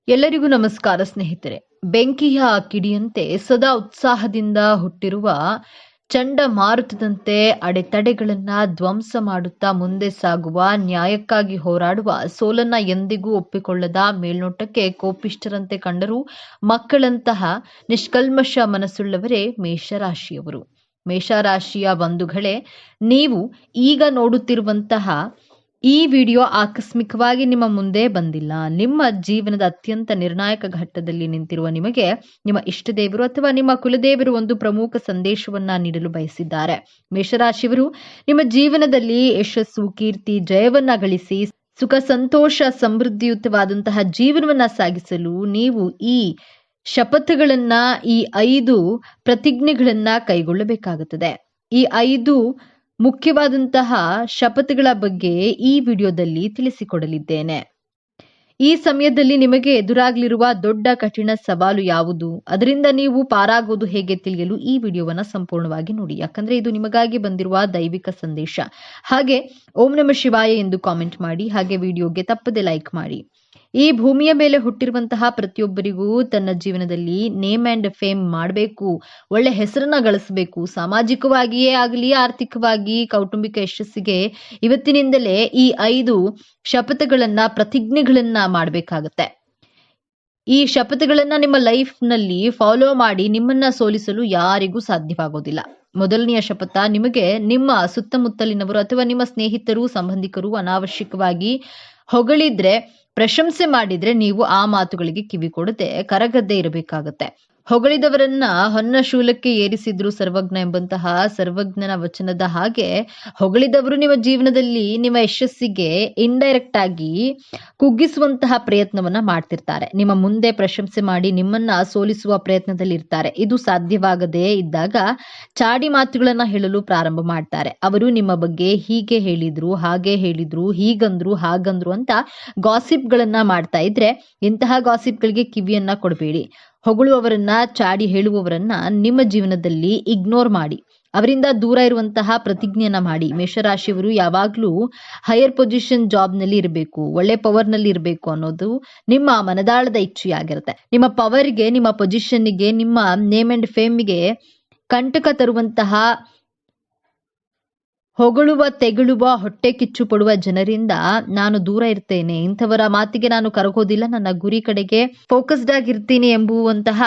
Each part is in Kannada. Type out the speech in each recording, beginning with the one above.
ಎಲ್ಲರಿಗೂ ನಮಸ್ಕಾರ ಸ್ನೇಹಿತರೆ. ಬೆಂಕಿಯ ಕಿಡಿಯಂತೆ ಸದಾ ಉತ್ಸಾಹದಿಂದ ಹುಟ್ಟಿರುವ ಚಂಡಮಾರುತದಂತೆ ಅಡೆತಡೆಗಳನ್ನ ಧ್ವಂಸ ಮಾಡುತ್ತಾ ಮುಂದೆ ಸಾಗುವ, ನ್ಯಾಯಕ್ಕಾಗಿ ಹೋರಾಡುವ, ಸೋಲನ್ನ ಎಂದಿಗೂ ಒಪ್ಪಿಕೊಳ್ಳದ, ಮೇಲ್ನೋಟಕ್ಕೆ ಕೋಪಿಷ್ಠರಂತೆ ಕಂಡರೂ ಮಕ್ಕಳಂತಹ ನಿಷ್ಕಲ್ಮಶ ಮನಸ್ಸುಳ್ಳವರೇ ಮೇಷರಾಶಿಯವರು. ಮೇಷರಾಶಿಯ ಬಂಧುಗಳೇ, ನೀವು ಈಗ ನೋಡುತ್ತಿರುವಂತಹ ಈ ವಿಡಿಯೋ ಆಕಸ್ಮಿಕವಾಗಿ ನಿಮ್ಮ ಮುಂದೆ ಬಂದಿಲ್ಲ. ನಿಮ್ಮ ಜೀವನದ ಅತ್ಯಂತ ನಿರ್ಣಾಯಕ ಘಟ್ಟದಲ್ಲಿ ನಿಂತಿರುವ ನಿಮಗೆ ನಿಮ್ಮ ಇಷ್ಟ ದೇವರು ಅಥವಾ ನಿಮ್ಮ ಕುಲದೇವರು ಒಂದು ಪ್ರಮುಖ ಸಂದೇಶವನ್ನ ನೀಡಲು ಬಯಸಿದ್ದಾರೆ. ಮೇಷರಾಶಿಯವರು ನಿಮ್ಮ ಜೀವನದಲ್ಲಿ ಯಶಸ್ಸು, ಕೀರ್ತಿ, ಜಯವನ್ನ ಗಳಿಸಿ ಸುಖ, ಸಂತೋಷ, ಸಮೃದ್ಧಿಯುತವಾದಂತಹ ಜೀವನವನ್ನ ಸಾಗಿಸಲು ನೀವು ಈ ಶಪಥಗಳನ್ನ, ಈ 5 ಪ್ರತಿಜ್ಞೆಗಳನ್ನ ಕೈಗೊಳ್ಳಬೇಕಾಗುತ್ತದೆ. ಈ 5 ಮುಖ್ಯವಾದಂತಹ ಶಪಥಗಳ ಬಗ್ಗೆ ಈ ವಿಡಿಯೋದಲ್ಲಿ ತಿಳಿಸಿಕೊಡಲಿದ್ದೇನೆ. ಈ ಸಮಯದಲ್ಲಿ ನಿಮಗೆ ಎದುರಾಗಲಿರುವ ದೊಡ್ಡ ಕಠಿಣ ಸವಾಲು ಯಾವುದು, ಅದರಿಂದ ನೀವು ಪಾರಾಗೋದು ಹೇಗೆ ತಿಳಿಯಲು ಈ ವಿಡಿಯೋವನ್ನ ಸಂಪೂರ್ಣವಾಗಿ ನೋಡಿ. ಯಾಕಂದ್ರೆ ಇದು ನಿಮಗಾಗಿ ಬಂದಿರುವ ದೈವಿಕ ಸಂದೇಶ. ಹಾಗೆ ಓಂ ನಮಃ ಶಿವಾಯ ಎಂದು ಕಾಮೆಂಟ್ ಮಾಡಿ, ಹಾಗೆ ವಿಡಿಯೋಗೆ ತಪ್ಪದೆ ಲೈಕ್ ಮಾಡಿ. ಈ ಭೂಮಿಯ ಮೇಲೆ ಹುಟ್ಟಿರುವಂತಹ ಪ್ರತಿಯೊಬ್ಬರಿಗೂ ತನ್ನ ಜೀವನದಲ್ಲಿ ನೇಮ್ ಅಂಡ್ ಫೇಮ್ ಮಾಡಬೇಕು, ಒಳ್ಳೆ ಹೆಸರನ್ನ ಗಳಿಸಬೇಕು. ಸಾಮಾಜಿಕವಾಗಿಯೇ ಆಗಲಿ, ಆರ್ಥಿಕವಾಗಿ, ಕೌಟುಂಬಿಕ ಯಶಸ್ಸಿಗೆ ಇವತ್ತಿನಿಂದಲೇ ಈ 5 ಶಪಥಗಳನ್ನ, ಪ್ರತಿಜ್ಞೆಗಳನ್ನ ಮಾಡಬೇಕಾಗತ್ತೆ. ಈ ಶಪಥಗಳನ್ನ ನಿಮ್ಮ ಲೈಫ್ ನಲ್ಲಿ ಫಾಲೋ ಮಾಡಿ ನಿಮ್ಮನ್ನ ಸೋಲಿಸಲು ಯಾರಿಗೂ ಸಾಧ್ಯವಾಗೋದಿಲ್ಲ. ಮೊದಲನೆಯ ಶಪಥ, ನಿಮಗೆ ನಿಮ್ಮ ಸುತ್ತಮುತ್ತಲಿನವರು ಅಥವಾ ನಿಮ್ಮ ಸ್ನೇಹಿತರು, ಸಂಬಂಧಿಕರು ಅನಾವಶ್ಯಕವಾಗಿ ಹೊಗಳಿದ್ರೆ, ಪ್ರಶಂಸೆ ಮಾಡಿದ್ರೆ ನೀವು ಆ ಮಾತುಗಳಿಗೆ ಕಿವಿ ಕೊಡದೆ ಕರಗದ್ದೇ ಇರಬೇಕಾಗತ್ತೆ. ಹೊಗಳಿದವರನ್ನ ಹೊನ್ನ ಶೂಲಕ್ಕೆ ಏರಿಸಿದ್ರು ಸರ್ವಜ್ಞ ಎಂಬಂತಹ ಸರ್ವಜ್ಞನ ವಚನದ ಹಾಗೆ ಹೊಗಳಿದವರು ನಿಮ್ಮ ಜೀವನದಲ್ಲಿ ನಿಮ್ಮ ಯಶಸ್ಸಿಗೆ ಇಂಡೈರೆಕ್ಟ್ ಆಗಿ ಕುಗ್ಗಿಸುವಂತಹ ಪ್ರಯತ್ನವನ್ನ ಮಾಡ್ತಿರ್ತಾರೆ. ನಿಮ್ಮ ಮುಂದೆ ಪ್ರಶಂಸೆ ಮಾಡಿ ನಿಮ್ಮನ್ನ ಸೋಲಿಸುವ ಪ್ರಯತ್ನದಲ್ಲಿ ಇರ್ತಾರೆ. ಇದು ಸಾಧ್ಯವಾಗದೇ ಇದ್ದಾಗ ಚಾಡಿ ಮಾತುಗಳನ್ನ ಹೇಳಲು ಪ್ರಾರಂಭ ಮಾಡ್ತಾರೆ. ಅವರು ನಿಮ್ಮ ಬಗ್ಗೆ ಹೀಗೆ ಹೇಳಿದ್ರು, ಹಾಗೆ ಹೇಳಿದ್ರು, ಹೀಗಂದ್ರು, ಹಾಗಂದ್ರು ಅಂತ ಗಾಸಿಪ್ಗಳನ್ನ ಮಾಡ್ತಾ ಇದ್ರೆ ಇಂತಹ ಗಾಸಿಪ್ಗಳಿಗೆ ಕಿವಿಯನ್ನ ಕೊಡಬೇಡಿ. ಹೊಗಳುವವರನ್ನ, ಚಾಡಿ ಹೇಳುವವರನ್ನ ನಿಮ್ಮ ಜೀವನದಲ್ಲಿ ಇಗ್ನೋರ್ ಮಾಡಿ, ಅವರಿಂದ ದೂರ ಇರುವಂತಹ ಪ್ರತಿಜ್ಞೆಯನ್ನ ಮಾಡಿ. ಮೇಷರಾಶಿಯವರು ಯಾವಾಗ್ಲೂ ಹೈಯರ್ ಪೊಸಿಷನ್ ಜಾಬ್ ನಲ್ಲಿ ಇರಬೇಕು, ಒಳ್ಳೆ ಪವರ್ ನಲ್ಲಿ ಇರಬೇಕು ಅನ್ನೋದು ನಿಮ್ಮ ಮನದಾಳದ ಇಚ್ಛೆಯಾಗಿರುತ್ತೆ. ನಿಮ್ಮ ಪವರ್ಗೆ, ನಿಮ್ಮ ಪೊಸಿಷನ್ಗೆ, ನಿಮ್ಮ ನೇಮ್ ಅಂಡ್ ಫೇಮ್ಗೆ ಕಂಟಕ ತರುವಂತಹ, ಹೊಗಳುವ, ತೆಗಳುವ, ಹೊಟ್ಟೆ ಕಿಚ್ಚು ಪಡುವ ಜನರಿಂದ ನಾನು ದೂರ ಇರ್ತೇನೆ, ಇಂಥವರ ಮಾತಿಗೆ ನಾನು ಕರಗೋದಿಲ್ಲ, ನನ್ನ ಗುರಿ ಕಡೆಗೆ ಫೋಕಸ್ಡ್ ಆಗಿರ್ತೀನಿ ಎಂಬುವಂತಹ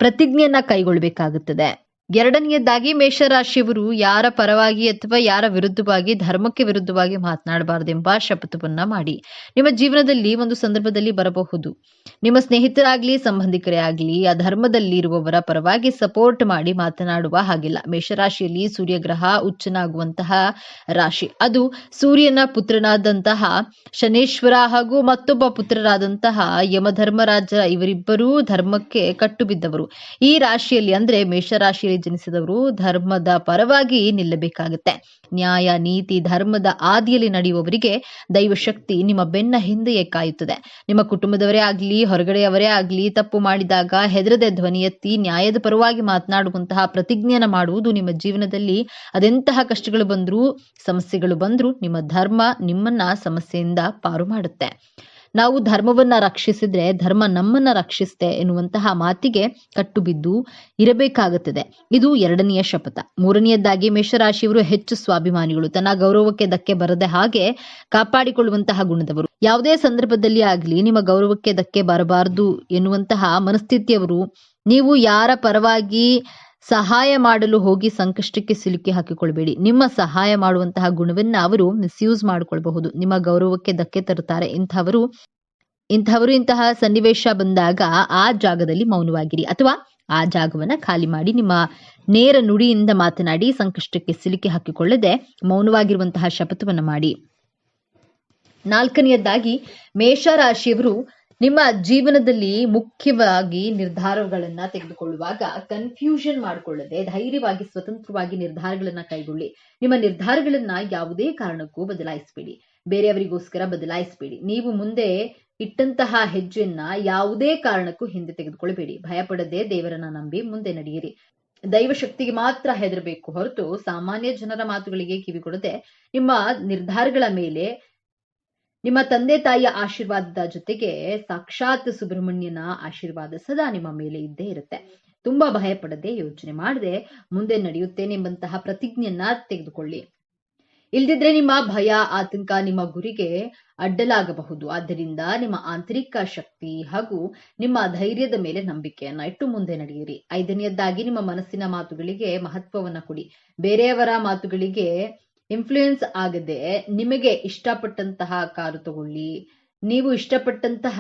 ಪ್ರತಿಜ್ಞೆಯನ್ನ ಕೈಗೊಳ್ಳಬೇಕಾಗುತ್ತದೆ. ಎರಡನೆಯದಾಗಿ, ಮೇಷರಾಶಿಯವರು ಯಾರ ಪರವಾಗಿ ಅಥವಾ ಯಾರ ವಿರುದ್ಧವಾಗಿ, ಧರ್ಮಕ್ಕೆ ವಿರುದ್ಧವಾಗಿ ಮಾತನಾಡಬಾರದೆಂಬ ಶಪಥವನ್ನ ಮಾಡಿ. ನಿಮ್ಮ ಜೀವನದಲ್ಲಿ ಒಂದು ಸಂದರ್ಭದಲ್ಲಿ ಬರಬಹುದು, ನಿಮ್ಮ ಸ್ನೇಹಿತರಾಗ್ಲಿ, ಸಂಬಂಧಿಕರೇ ಆಗ್ಲಿ ಆ ಧರ್ಮದಲ್ಲಿ ಇರುವವರ ಪರವಾಗಿ ಸಪೋರ್ಟ್ ಮಾಡಿ ಮಾತನಾಡುವ ಹಾಗಿಲ್ಲ. ಮೇಷರಾಶಿಯಲ್ಲಿ ಸೂರ್ಯಗ್ರಹ ಉಚ್ಚನಾಗುವಂತಹ ರಾಶಿ. ಅದು ಸೂರ್ಯನ ಪುತ್ರನಾದಂತಹ ಶನೇಶ್ವರ ಹಾಗೂ ಮತ್ತೊಬ್ಬ ಪುತ್ರರಾದಂತಹ ಯಮಧರ್ಮರಾಜ, ಇವರಿಬ್ಬರೂ ಧರ್ಮಕ್ಕೆ ಕಟ್ಟು ಬಿದ್ದವರು. ಈ ರಾಶಿಯಲ್ಲಿ ಅಂದ್ರೆ ಮೇಷರಾಶಿಯಲ್ಲಿ ಜನಿಸಿದವರು ಧರ್ಮದ ಪರವಾಗಿ ನಿಲ್ಲಬೇಕಾಗುತ್ತೆ. ನ್ಯಾಯ, ನೀತಿ, ಧರ್ಮದ ಆದಿಯಲ್ಲಿ ನಡೆಯುವವರಿಗೆ ದೈವಶಕ್ತಿ ನಿಮ್ಮ ಬೆನ್ನ ಹಿಂದೆಯೇ ಕಾಯುತ್ತದೆ. ನಿಮ್ಮ ಕುಟುಂಬದವರೇ ಆಗ್ಲಿ, ಹೊರಗಡೆಯವರೇ ಆಗ್ಲಿ ತಪ್ಪು ಮಾಡಿದಾಗ ಹೆದರದೆ ಧ್ವನಿ ಎತ್ತಿ ನ್ಯಾಯದ ಪರವಾಗಿ ಮಾತನಾಡುವಂತಹ ಪ್ರತಿಜ್ಞೆಯನ್ನ ಮಾಡುವುದು ನಿಮ್ಮ ಜೀವನದಲ್ಲಿ ಅದೆಂತಹ ಕಷ್ಟಗಳು ಬಂದ್ರೂ, ಸಮಸ್ಯೆಗಳು ಬಂದ್ರೂ ನಿಮ್ಮ ಧರ್ಮ ನಿಮ್ಮನ್ನ ಸಮಸ್ಯೆಯಿಂದ ಪಾರು ಮಾಡುತ್ತೆ. ನಾವು ಧರ್ಮವನ್ನ ರಕ್ಷಿಸಿದ್ರೆ ಧರ್ಮ ನಮ್ಮನ್ನ ರಕ್ಷಿಸುತ್ತೆ ಎನ್ನುವಂತಹ ಮಾತಿಗೆ ಕಟ್ಟು ಬಿದ್ದು ಇರಬೇಕಾಗುತ್ತದೆ. ಇದು ಎರಡನೆಯ ಶಪಥ. ಮೂರನೆಯದಾಗಿ, ಮೇಷರಾಶಿಯವರು ಹೆಚ್ಚು ಸ್ವಾಭಿಮಾನಿಗಳು, ತನ್ನ ಗೌರವಕ್ಕೆ ಧಕ್ಕೆ ಬರದೆ ಹಾಗೆ ಕಾಪಾಡಿಕೊಳ್ಳುವಂತಹ ಗುಣದವರು. ಯಾವುದೇ ಸಂದರ್ಭದಲ್ಲಿ ಆಗ್ಲಿ ನಿಮ್ಮ ಗೌರವಕ್ಕೆ ಧಕ್ಕೆ ಬರಬಾರದು ಎನ್ನುವಂತಹ ಮನಸ್ಥಿತಿಯವರು. ನೀವು ಯಾರ ಪರವಾಗಿ ಸಹಾಯ ಮಾಡಲು ಹೋಗಿ ಸಂಕಷ್ಟಕ್ಕೆ ಸಿಲುಕಿ ಹಾಕಿಕೊಳ್ಬೇಡಿ. ನಿಮ್ಮ ಸಹಾಯ ಮಾಡುವಂತಹ ಗುಣವನ್ನ ಅವರು ಮಿಸ್ಯೂಸ್ ಮಾಡಿಕೊಳ್ಬಹುದು, ನಿಮ್ಮ ಗೌರವಕ್ಕೆ ಧಕ್ಕೆ ತರುತ್ತಾರೆ. ಇಂತಹ ಸನ್ನಿವೇಶ ಬಂದಾಗ ಆ ಜಾಗದಲ್ಲಿ ಮೌನವಾಗಿರಿ ಅಥವಾ ಆ ಜಾಗವನ್ನ ಖಾಲಿ ಮಾಡಿ. ನಿಮ್ಮ ನೇರ ನುಡಿಯಿಂದ ಮಾತನಾಡಿ ಸಂಕಷ್ಟಕ್ಕೆ ಸಿಲುಕಿ ಹಾಕಿಕೊಳ್ಳದೆ ಮೌನವಾಗಿರುವಂತಹ ಶಪಥವನ್ನ ಮಾಡಿ. ನಾಲ್ಕನೆಯದಾಗಿ, ಮೇಷರಾಶಿಯವರು ನಿಮ್ಮ ಜೀವನದಲ್ಲಿ ಮುಖ್ಯವಾಗಿ ನಿರ್ಧಾರಗಳನ್ನ ತೆಗೆದುಕೊಳ್ಳುವಾಗ ಕನ್ಫ್ಯೂಷನ್ ಮಾಡಿಕೊಳ್ಳದೆ ಧೈರ್ಯವಾಗಿ, ಸ್ವತಂತ್ರವಾಗಿ ನಿರ್ಧಾರಗಳನ್ನ ಕೈಗೊಳ್ಳಿ. ನಿಮ್ಮ ನಿರ್ಧಾರಗಳನ್ನ ಯಾವುದೇ ಕಾರಣಕ್ಕೂ ಬದಲಾಯಿಸಬೇಡಿ, ಬೇರೆಯವರಿಗೋಸ್ಕರ ಬದಲಾಯಿಸಬೇಡಿ. ನೀವು ಮುಂದೆ ಇಟ್ಟಂತಹ ಹೆಜ್ಜೆಯನ್ನ ಯಾವುದೇ ಕಾರಣಕ್ಕೂ ಹಿಂದೆ ತೆಗೆದುಕೊಳ್ಳಬೇಡಿ. ಭಯಪಡದೆ ದೇವರನ್ನ ನಂಬಿ ಮುಂದೆ ನಡೆಯಿರಿ. ದೈವ ಶಕ್ತಿಗೆ ಮಾತ್ರ ಹೆದರಬೇಕು ಹೊರತು ಸಾಮಾನ್ಯ ಜನರ ಮಾತುಗಳಿಗೆ ಕಿವಿಗೊಡದೆ ನಿಮ್ಮ ನಿರ್ಧಾರಗಳ ಮೇಲೆ ನಿಮ್ಮ ತಂದೆ ತಾಯಿಯ ಆಶೀರ್ವಾದದ ಜೊತೆಗೆ ಸಾಕ್ಷಾತ್ ಸುಬ್ರಹ್ಮಣ್ಯನ ಆಶೀರ್ವಾದ ಸದಾ ನಿಮ್ಮ ಮೇಲೆ ಇದ್ದೇ ಇರುತ್ತೆ. ತುಂಬಾ ಭಯ ಪಡದೆ, ಯೋಚನೆ ಮಾಡದೆ ಮುಂದೆ ನಡೆಯುತ್ತೇನೆಂಬಂತಹ ಪ್ರತಿಜ್ಞೆಯನ್ನ ತೆಗೆದುಕೊಳ್ಳಿ. ಇಲ್ದಿದ್ರೆ ನಿಮ್ಮ ಭಯ, ಆತಂಕ ನಿಮ್ಮ ಗುರಿಗೆ ಅಡ್ಡಲಾಗಬಹುದು. ಆದ್ದರಿಂದ ನಿಮ್ಮ ಆಂತರಿಕ ಶಕ್ತಿ ಹಾಗೂ ನಿಮ್ಮ ಧೈರ್ಯದ ಮೇಲೆ ನಂಬಿಕೆಯನ್ನ ಇಟ್ಟು ಮುಂದೆ ನಡೆಯಿರಿ. 5ನೇಯದ್ದಾಗಿ ನಿಮ್ಮ ಮನಸ್ಸಿನ ಮಾತುಗಳಿಗೆ ಮಹತ್ವವನ್ನ ಕೊಡಿ. ಬೇರೆಯವರ ಮಾತುಗಳಿಗೆ ಇನ್ಫ್ಲೂಯೆನ್ಸ್ ಆಗದೆ ನಿಮಗೆ ಇಷ್ಟಪಟ್ಟಂತಹ ಕಾರು ತಗೊಳ್ಳಿ. ನೀವು ಇಷ್ಟಪಟ್ಟಂತಹ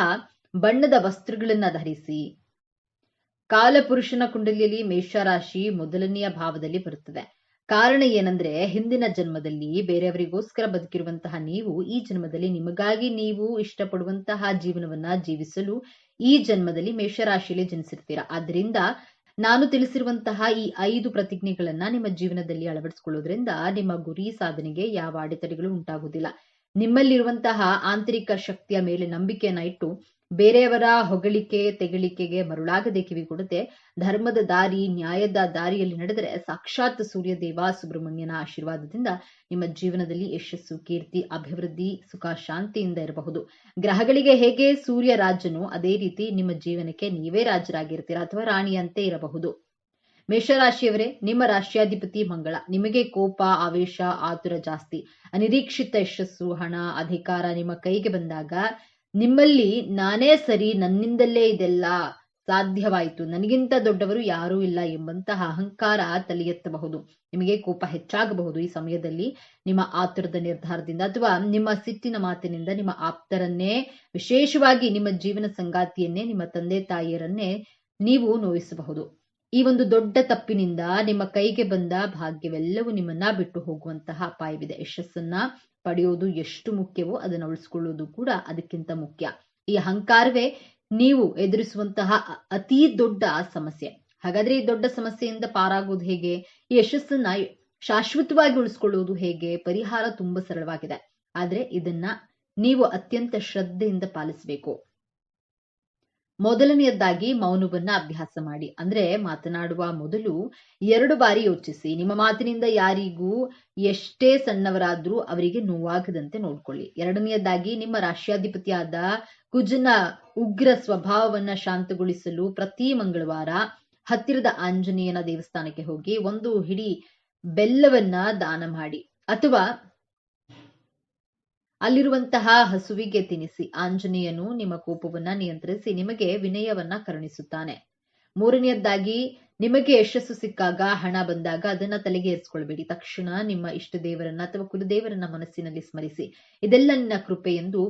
ಬಣ್ಣದ ವಸ್ತ್ರಗಳನ್ನ ಧರಿಸಿ. ಕಾಲಪುರುಷನ ಕುಂಡಲಿಯಲ್ಲಿ ಮೇಷರಾಶಿ ಮೊದಲನೆಯ ಭಾವದಲ್ಲಿ ಬರುತ್ತದೆ. ಕಾರಣ ಏನಂದ್ರೆ, ಹಿಂದಿನ ಜನ್ಮದಲ್ಲಿ ಬೇರೆಯವರಿಗೋಸ್ಕರ ಬದುಕಿರುವಂತಹ ನೀವು ಈ ಜನ್ಮದಲ್ಲಿ ನಿಮಗಾಗಿ ನೀವು ಇಷ್ಟಪಡುವಂತಹ ಜೀವನವನ್ನ ಜೀವಿಸಲು ಈ ಜನ್ಮದಲ್ಲಿ ಮೇಷರಾಶಿಯಲ್ಲಿ ಜನಿಸಿರ್ತೀರಾ. ಆದ್ರಿಂದ ನಾನು ತಿಳಿಸಿರುವಂತಹ ಈ 5 ಪ್ರತಿಜ್ಞೆಗಳನ್ನ ನಿಮ್ಮ ಜೀವನದಲ್ಲಿ ಅಳವಡಿಸಿಕೊಳ್ಳೋದ್ರಿಂದ ನಿಮ್ಮ ಗುರಿ ಸಾಧನೆಗೆ ಯಾವ ಅಡೆತಡೆಗಳು ಉಂಟಾಗುವುದಿಲ್ಲ. ನಿಮ್ಮಲ್ಲಿರುವಂತಹ ಆಂತರಿಕ ಶಕ್ತಿಯ ಮೇಲೆ ನಂಬಿಕೆಯನ್ನ ಇಟ್ಟು ಬೇರೆಯವರ ಹೊಗಳಿಕೆ ತೆಗಳಿಕೆಗೆ ಮರುಳಾಗದೆ ಕಿವಿಗೊಡದೆ ಧರ್ಮದ ದಾರಿ, ನ್ಯಾಯದ ದಾರಿಯಲ್ಲಿ ನಡೆದರೆ ಸಾಕ್ಷಾತ್ ಸೂರ್ಯದೇವ ಸುಬ್ರಹ್ಮಣ್ಯನ ಆಶೀರ್ವಾದದಿಂದ ನಿಮ್ಮ ಜೀವನದಲ್ಲಿ ಯಶಸ್ಸು, ಕೀರ್ತಿ, ಅಭಿವೃದ್ಧಿ, ಸುಖ, ಶಾಂತಿಯಿಂದ ಇರಬಹುದು. ಗ್ರಹಗಳಿಗೆ ಹೇಗೆ ಸೂರ್ಯ ರಾಜನೋ ಅದೇ ರೀತಿ ನಿಮ್ಮ ಜೀವನಕ್ಕೆ ನೀವೇ ರಾಜರಾಗಿರ್ತೀರಾ ಅಥವಾ ರಾಣಿಯಂತೆ ಇರಬಹುದು. ಮೇಷರಾಶಿಯವರೇ, ನಿಮ್ಮ ರಾಶಿಯಾಧಿಪತಿ ಮಂಗಳ. ನಿಮಗೆ ಕೋಪ, ಆವೇಶ, ಆತುರ ಜಾಸ್ತಿ. ಅನಿರೀಕ್ಷಿತ ಯಶಸ್ಸು, ಹಣ, ಅಧಿಕಾರ ನಿಮ್ಮ ಕೈಗೆ ಬಂದಾಗ ನಿಮ್ಮಲ್ಲಿ ನಾನೇ ಸರಿ, ನನ್ನಿಂದಲೇ ಇದೆಲ್ಲ ಸಾಧ್ಯವಾಯಿತು, ನನಗಿಂತ ದೊಡ್ಡವರು ಯಾರೂ ಇಲ್ಲ ಎಂಬಂತಹ ಅಹಂಕಾರ ತಲೆ ಎತ್ತಬಹುದು. ನಿಮಗೆ ಕೋಪ ಹೆಚ್ಚಾಗಬಹುದು. ಈ ಸಮಯದಲ್ಲಿ ನಿಮ್ಮ ಆತುರದ ನಿರ್ಧಾರದಿಂದ ಅಥವಾ ನಿಮ್ಮ ಸಿಟ್ಟಿನ ಮಾತಿನಿಂದ ನಿಮ್ಮ ಆಪ್ತರನ್ನೇ, ವಿಶೇಷವಾಗಿ ನಿಮ್ಮ ಜೀವನ ಸಂಗಾತಿಯನ್ನೇ, ನಿಮ್ಮ ತಂದೆ ತಾಯಿಯರನ್ನೇ ನೀವು ನೋಯಿಸಬಹುದು. ಈ ಒಂದು ದೊಡ್ಡ ತಪ್ಪಿನಿಂದ ನಿಮ್ಮ ಕೈಗೆ ಬಂದ ಭಾಗ್ಯವೆಲ್ಲವೂ ನಿಮ್ಮನ್ನ ಬಿಟ್ಟು ಹೋಗುವಂತಹ ಅಪಾಯವಿದೆ. ಯಶಸ್ಸನ್ನ ಪಡೆಯೋದು ಎಷ್ಟು ಮುಖ್ಯವೋ ಅದನ್ನು ಉಳಿಸಿಕೊಳ್ಳುವುದು ಕೂಡ ಅದಕ್ಕಿಂತ ಮುಖ್ಯ. ಈ ಅಹಂಕಾರವೇ ನೀವು ಎದುರಿಸುವಂತಹ ಅತಿ ದೊಡ್ಡ ಸಮಸ್ಯೆ. ಹಾಗಾದ್ರೆ ಈ ದೊಡ್ಡ ಸಮಸ್ಯೆಯಿಂದ ಪಾರಾಗುವುದು ಹೇಗೆ? ಈ ಯಶಸ್ಸನ್ನ ಶಾಶ್ವತವಾಗಿ ಉಳಿಸಿಕೊಳ್ಳುವುದು ಹೇಗೆ? ಪರಿಹಾರ ತುಂಬಾ ಸರಳವಾಗಿದೆ. ಆದ್ರೆ ಇದನ್ನ ನೀವು ಅತ್ಯಂತ ಶ್ರದ್ಧೆಯಿಂದ ಪಾಲಿಸಬೇಕು. ಮೊದಲನೆಯದಾಗಿ ಮೌನವನ್ನ ಅಭ್ಯಾಸ ಮಾಡಿ. ಅಂದ್ರೆ ಮಾತನಾಡುವ ಮೊದಲು 2 ಬಾರಿ ಯೋಚಿಸಿ. ನಿಮ್ಮ ಮಾತಿನಿಂದ ಯಾರಿಗೂ ಎಷ್ಟೇ ಸಣ್ಣವರಾದ್ರೂ ಅವರಿಗೆ ನೋವಾಗದಂತೆ ನೋಡ್ಕೊಳ್ಳಿ. 2ನೇಯದಾಗಿ ನಿಮ್ಮ ರಾಶಿಯಾಧಿಪತಿಯಾದ ಕುಜನ ಉಗ್ರ ಸ್ವಭಾವವನ್ನ ಶಾಂತಗೊಳಿಸಲು ಪ್ರತಿ ಮಂಗಳವಾರ ಹತ್ತಿರದ ಆಂಜನೇಯನ ದೇವಸ್ಥಾನಕ್ಕೆ ಹೋಗಿ 1 ಹಿಡಿ ಬೆಲ್ಲವನ್ನ ದಾನ ಮಾಡಿ ಅಥವಾ ಅಲ್ಲಿರುವಂತಹ ಹಸುವಿಗೆ ತಿನ್ನಿಸಿ. ಆಂಜನೇಯನು ನಿಮ್ಮ ಕೋಪವನ್ನ ನಿಯಂತ್ರಿಸಿ ನಿಮಗೆ ವಿನಯವನ್ನ ಕರುಣಿಸುತ್ತಾನೆ. 3ನೇಯದ್ದಾಗಿ ನಿಮಗೆ ಯಶಸ್ಸು ಸಿಕ್ಕಾಗ, ಹಣ ಬಂದಾಗ ಅದನ್ನ ತಲೆಗೆ ಏರಿಸಿಕೊಳ್ಬೇಡಿ. ತಕ್ಷಣ ನಿಮ್ಮ ಇಷ್ಟ ದೇವರನ್ನ ಅಥವಾ ಕುಲದೇವರನ್ನ ಮನಸ್ಸಿನಲ್ಲಿ ಸ್ಮರಿಸಿ. ಇದೆಲ್ಲ ನಿನ್ನ ಕೃಪೆ ಎಂದು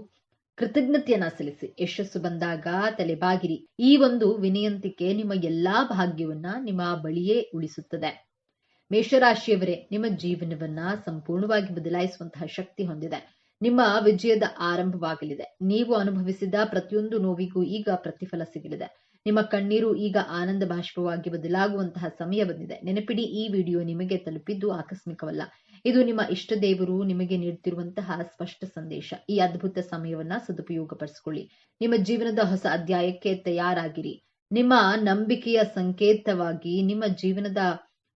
ಕೃತಜ್ಞತೆಯನ್ನ ಸಲ್ಲಿಸಿ. ಯಶಸ್ಸು ಬಂದಾಗ ತಲೆಬಾಗಿರಿ. ಈ ಒಂದು ವಿನಯಂತಿಕೆ ನಿಮ್ಮ ಎಲ್ಲಾ ಭಾಗ್ಯವನ್ನ ನಿಮ್ಮ ಬಳಿಯೇ ಉಳಿಸುತ್ತದೆ. ಮೇಷರಾಶಿಯವರೇ, ನಿಮ್ಮ ಜೀವನವನ್ನ ಸಂಪೂರ್ಣವಾಗಿ ಬದಲಾಯಿಸುವಂತಹ ಶಕ್ತಿ ಹೊಂದಿದೆ. ನಿಮ್ಮ ವಿಜಯದ ಆರಂಭವಾಗಲಿದೆ. ನೀವು ಅನುಭವಿಸಿದ ಪ್ರತಿಯೊಂದು ನೋವಿಗೂ ಈಗ ಪ್ರತಿಫಲ ಸಿಗಲಿದೆ. ನಿಮ್ಮ ಕಣ್ಣೀರು ಈಗ ಆನಂದ ಬಾಷ್ಪವಾಗಿ ಬದಲಾಗುವಂತಹ ಸಮಯ ಬಂದಿದೆ. ನೆನಪಿಡಿ, ಈ ವಿಡಿಯೋ ನಿಮಗೆ ತಲುಪಿದ್ದು ಆಕಸ್ಮಿಕವಲ್ಲ. ಇದು ನಿಮ್ಮ ಇಷ್ಟ ದೇವರು ನಿಮಗೆ ನೀಡುತ್ತಿರುವಂತಹ ಸ್ಪಷ್ಟ ಸಂದೇಶ. ಈ ಅದ್ಭುತ ಸಮಯವನ್ನ ಸದುಪಯೋಗಪಡಿಸಿಕೊಳ್ಳಿ. ನಿಮ್ಮ ಜೀವನದ ಹೊಸ ಅಧ್ಯಾಯಕ್ಕೆ ತಯಾರಾಗಿರಿ. ನಿಮ್ಮ ನಂಬಿಕೆಯ ಸಂಕೇತವಾಗಿ ನಿಮ್ಮ ಜೀವನದ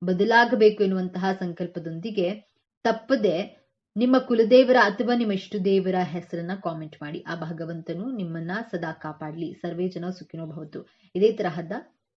ಬದಲಾಗಬೇಕು ಎನ್ನುವಂತಹ ಸಂಕಲ್ಪದೊಂದಿಗೆ ತಪ್ಪದೆ ನಿಮ್ಮ ಕುಲದೇವರ ಅಥವಾ ನಿಮ್ಮ ಇಷ್ಟ ದೇವರ ಹೆಸರನ್ನ ಕಾಮೆಂಟ್ ಮಾಡಿ. ಆ ಭಗವಂತನು ನಿಮ್ಮನ್ನ ಸದಾ ಕಾಪಾಡಲಿ. ಸರ್ವೇ ಜನ ಸುಖಿನೋ ಭವತು. ಇದೇ ತರಹದ